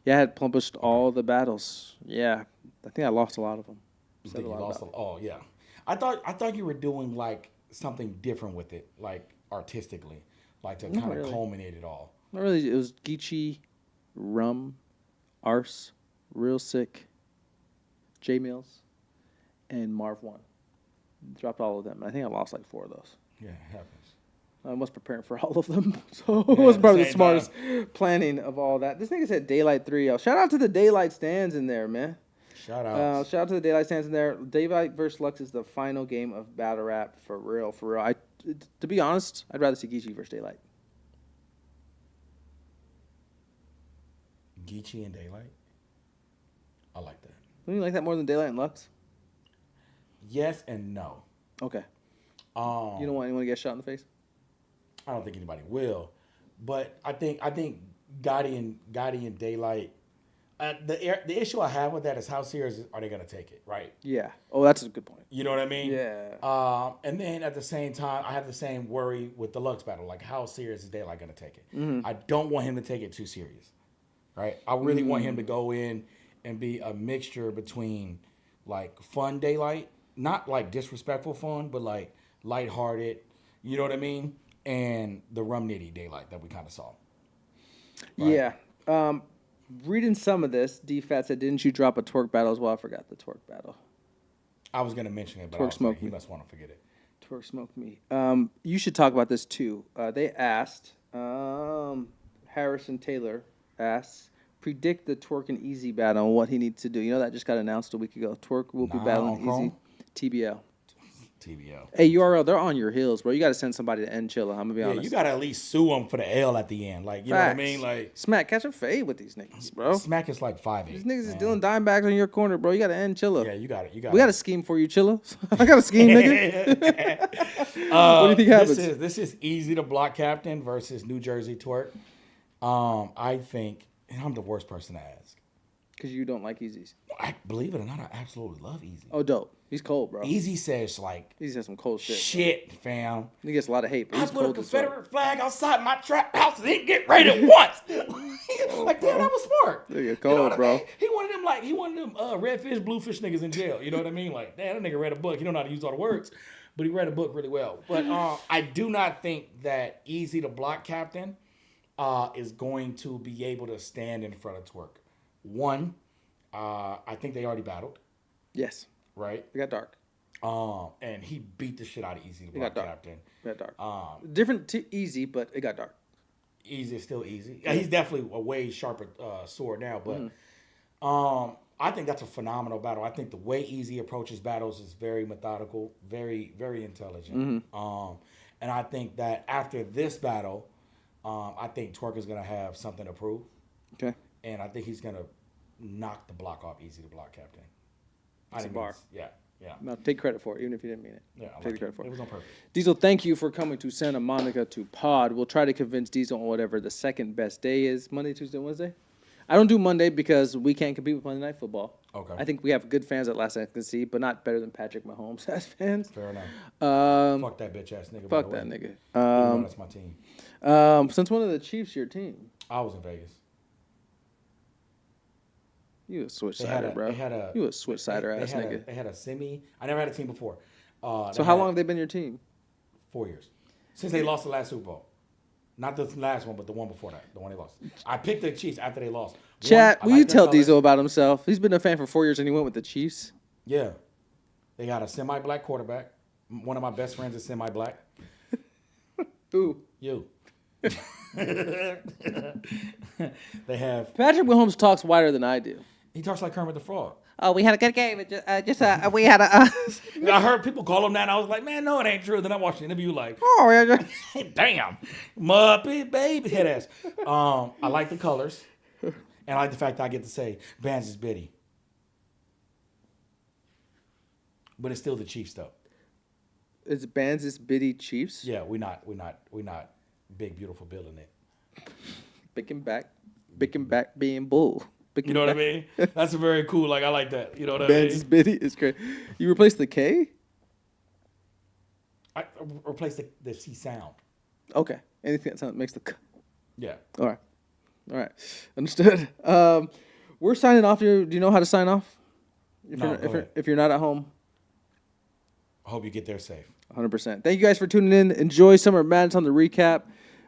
[SPEAKER 1] Yeah, I had published all the battles. Yeah, I think I lost a lot of them.
[SPEAKER 2] You think you lost? Oh yeah. I thought you were doing like something different with it, like artistically, like to kind of culminate it all.
[SPEAKER 1] Not really. It was Geechee, Rum, Arse, Real Sick, J Mills, and Marv 1. Dropped all of them. I think I lost like 4 of those.
[SPEAKER 2] Yeah, it happens.
[SPEAKER 1] I was preparing for all of them, so it was probably the smartest planning of all that. This nigga said Daylight 3. Shout out to the Daylight stands in there, man.
[SPEAKER 2] Shout out
[SPEAKER 1] to the Daylight stands in there. Daylight versus Lux is the final game of battle rap for real. To be honest, I'd rather see Geechee versus Daylight.
[SPEAKER 2] Geechee and Daylight? I like that.
[SPEAKER 1] Don't you like that more than Daylight and Lux?
[SPEAKER 2] Yes and no.
[SPEAKER 1] Okay. You don't want anyone to get shot in the face?
[SPEAKER 2] I don't think anybody will. But I think Gotti and Daylight. The issue I have with that is how serious are they gonna take it, right?
[SPEAKER 1] Yeah. Oh, that's a good point.
[SPEAKER 2] You know what I mean?
[SPEAKER 1] Yeah.
[SPEAKER 2] And then at the same time, I have the same worry with the Lux battle. Like, how serious is Daylight gonna take it?
[SPEAKER 1] Mm-hmm.
[SPEAKER 2] I don't want him to take it too serious, right? I really want him to go in and be a mixture between like fun Daylight, not like disrespectful fun, but like lighthearted. You know what I mean? And the Rum Nitty Daylight that we kind of saw.
[SPEAKER 1] Right? Yeah. Reading some of this, D-Fat said, didn't you drop a Twerk battle as well? I forgot the Twerk battle.
[SPEAKER 2] I was going to mention it, but
[SPEAKER 1] Twerk smoked
[SPEAKER 2] he
[SPEAKER 1] me.
[SPEAKER 2] must want to forget it.
[SPEAKER 1] Twerk smoked me. You should talk about this too. They asked, Harrison Taylor asks, predict the Twerk and Easy battle and what he needs to do. You know that just got announced a week ago. Twerk will be battling Easy. TBL.
[SPEAKER 2] TBO.
[SPEAKER 1] Hey, URL, they're on your heels, bro. You got to send somebody to end Chilla. I'm gonna be honest.
[SPEAKER 2] You gotta at least sue them for the L at the end. Like, you know what I mean? Like,
[SPEAKER 1] Smack, catch a fade with these niggas, bro.
[SPEAKER 2] Smack is like 5'8".
[SPEAKER 1] These niggas is doing dime bags on your corner, bro. You got to end Chilla.
[SPEAKER 2] Yeah, you got it.
[SPEAKER 1] We got a scheme for you, Chilla. I got a scheme, nigga. What do you think happens?
[SPEAKER 2] This is easy to block captain versus New Jersey Twerk. I think, and I'm the worst person to ask.
[SPEAKER 1] Because you don't like Easy's.
[SPEAKER 2] I believe it or not, I absolutely love Easy.
[SPEAKER 1] Oh, dope. He's cold, bro.
[SPEAKER 2] Easy says like
[SPEAKER 1] Easy has some cold shit.
[SPEAKER 2] Shit, fam.
[SPEAKER 1] He gets a lot of hate. But
[SPEAKER 2] I
[SPEAKER 1] he's
[SPEAKER 2] put a
[SPEAKER 1] cold
[SPEAKER 2] Confederate flag outside my trap house and didn't get raided once. Like, damn, that was smart.
[SPEAKER 1] Nigga cold,
[SPEAKER 2] you know what
[SPEAKER 1] bro.
[SPEAKER 2] I mean? He wanted them redfish, bluefish niggas in jail. You know what I mean? Like, damn, that nigga read a book. He don't know how to use all the words, but he read a book really well. But I do not think that Easy to block captain is going to be able to stand in front of Twerk. One, I think they already battled.
[SPEAKER 1] Yes.
[SPEAKER 2] Right?
[SPEAKER 1] It got dark.
[SPEAKER 2] And he beat the shit out of Easy to block captain.
[SPEAKER 1] It got dark. Different to Easy, but it got dark.
[SPEAKER 2] Easy is still Easy. Yeah, he's definitely a way sharper sword now, but I think that's a phenomenal battle. I think the way Easy approaches battles is very methodical, very, very intelligent. And I think that after this battle, I think Twerk is going to have something to prove.
[SPEAKER 1] Okay.
[SPEAKER 2] And I think he's going to knock the block off Easy to block captain.
[SPEAKER 1] That's a bar.
[SPEAKER 2] Yeah.
[SPEAKER 1] Now take credit for it, even if you didn't mean it.
[SPEAKER 2] Yeah,
[SPEAKER 1] take the credit for it.
[SPEAKER 2] It was on purpose.
[SPEAKER 1] Diesel, thank you for coming to Santa Monica to pod. We'll try to convince Diesel on whatever the second best day is. Monday, Tuesday, Wednesday? I don't do Monday because we can't compete with Monday Night Football.
[SPEAKER 2] Okay.
[SPEAKER 1] I think we have good fans at last I can see, but not better than Patrick Mahomes as fans.
[SPEAKER 2] Fair enough. Fuck that bitch ass nigga.
[SPEAKER 1] Fuck that nigga.
[SPEAKER 2] That's my team.
[SPEAKER 1] Since when are the Chiefs your team?
[SPEAKER 2] I was in Vegas.
[SPEAKER 1] You a switch-sider, bro. You a switch-sider ass nigga.
[SPEAKER 2] They had a semi. I never had a team before.
[SPEAKER 1] So how long have they been your team?
[SPEAKER 2] 4 years. Since they lost the last Super Bowl. Not the last one, but the one before that. The one they lost. I picked the Chiefs after they lost.
[SPEAKER 1] Chat, will you tell Diesel about himself? He's been a fan for 4 years and he went with the Chiefs.
[SPEAKER 2] Yeah. They got a semi-black quarterback. One of my best friends is semi-black.
[SPEAKER 1] Who?
[SPEAKER 2] You. They have...
[SPEAKER 1] Patrick Mahomes talks wider than I do.
[SPEAKER 2] He talks like Kermit the Frog.
[SPEAKER 1] Oh, we had a good game. We had a...
[SPEAKER 2] I heard people call him that, and I was like, man, no, it ain't true. Then I watched the interview like,
[SPEAKER 1] oh, yeah.
[SPEAKER 2] Damn. Muppet baby head ass. I like the colors, and I like the fact that I get to say, Bands is bitty. But it's still the Chiefs, though.
[SPEAKER 1] Is Bands' Biddy Chiefs?
[SPEAKER 2] Yeah, we're not big, beautiful building it.
[SPEAKER 1] Big and back being bull.
[SPEAKER 2] You know what I mean? That's very cool. Like, I like that. You know what I mean?
[SPEAKER 1] Bands' Biddy is great. You replaced the K?
[SPEAKER 2] I replaced the C sound.
[SPEAKER 1] Okay. Anything that makes the K.
[SPEAKER 2] Yeah.
[SPEAKER 1] All right. Understood. We're signing off. Do you know how to sign off? If you're not at home?
[SPEAKER 2] I hope you get there safe.
[SPEAKER 1] 100%. Thank you guys for tuning in. Enjoy Summer Madness on the recap.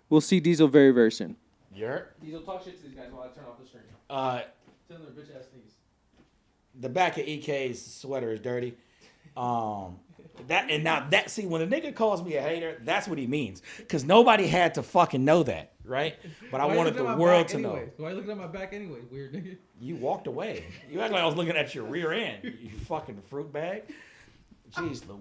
[SPEAKER 1] We'll see Diesel very, very soon.
[SPEAKER 2] Diesel,
[SPEAKER 1] talk shit to these guys while I turn off the stream.
[SPEAKER 2] Tell them their bitch ass niggas. The back of EK's sweater is dirty. See, when a nigga calls me a hater, that's what he means. Because nobody had to fucking know that, right? But I wanted the world to know.
[SPEAKER 1] Why are you looking at my back anyway, weird nigga?
[SPEAKER 2] You walked away. You act like I was looking at your rear end, you fucking fruit bag. Jeez, Louise.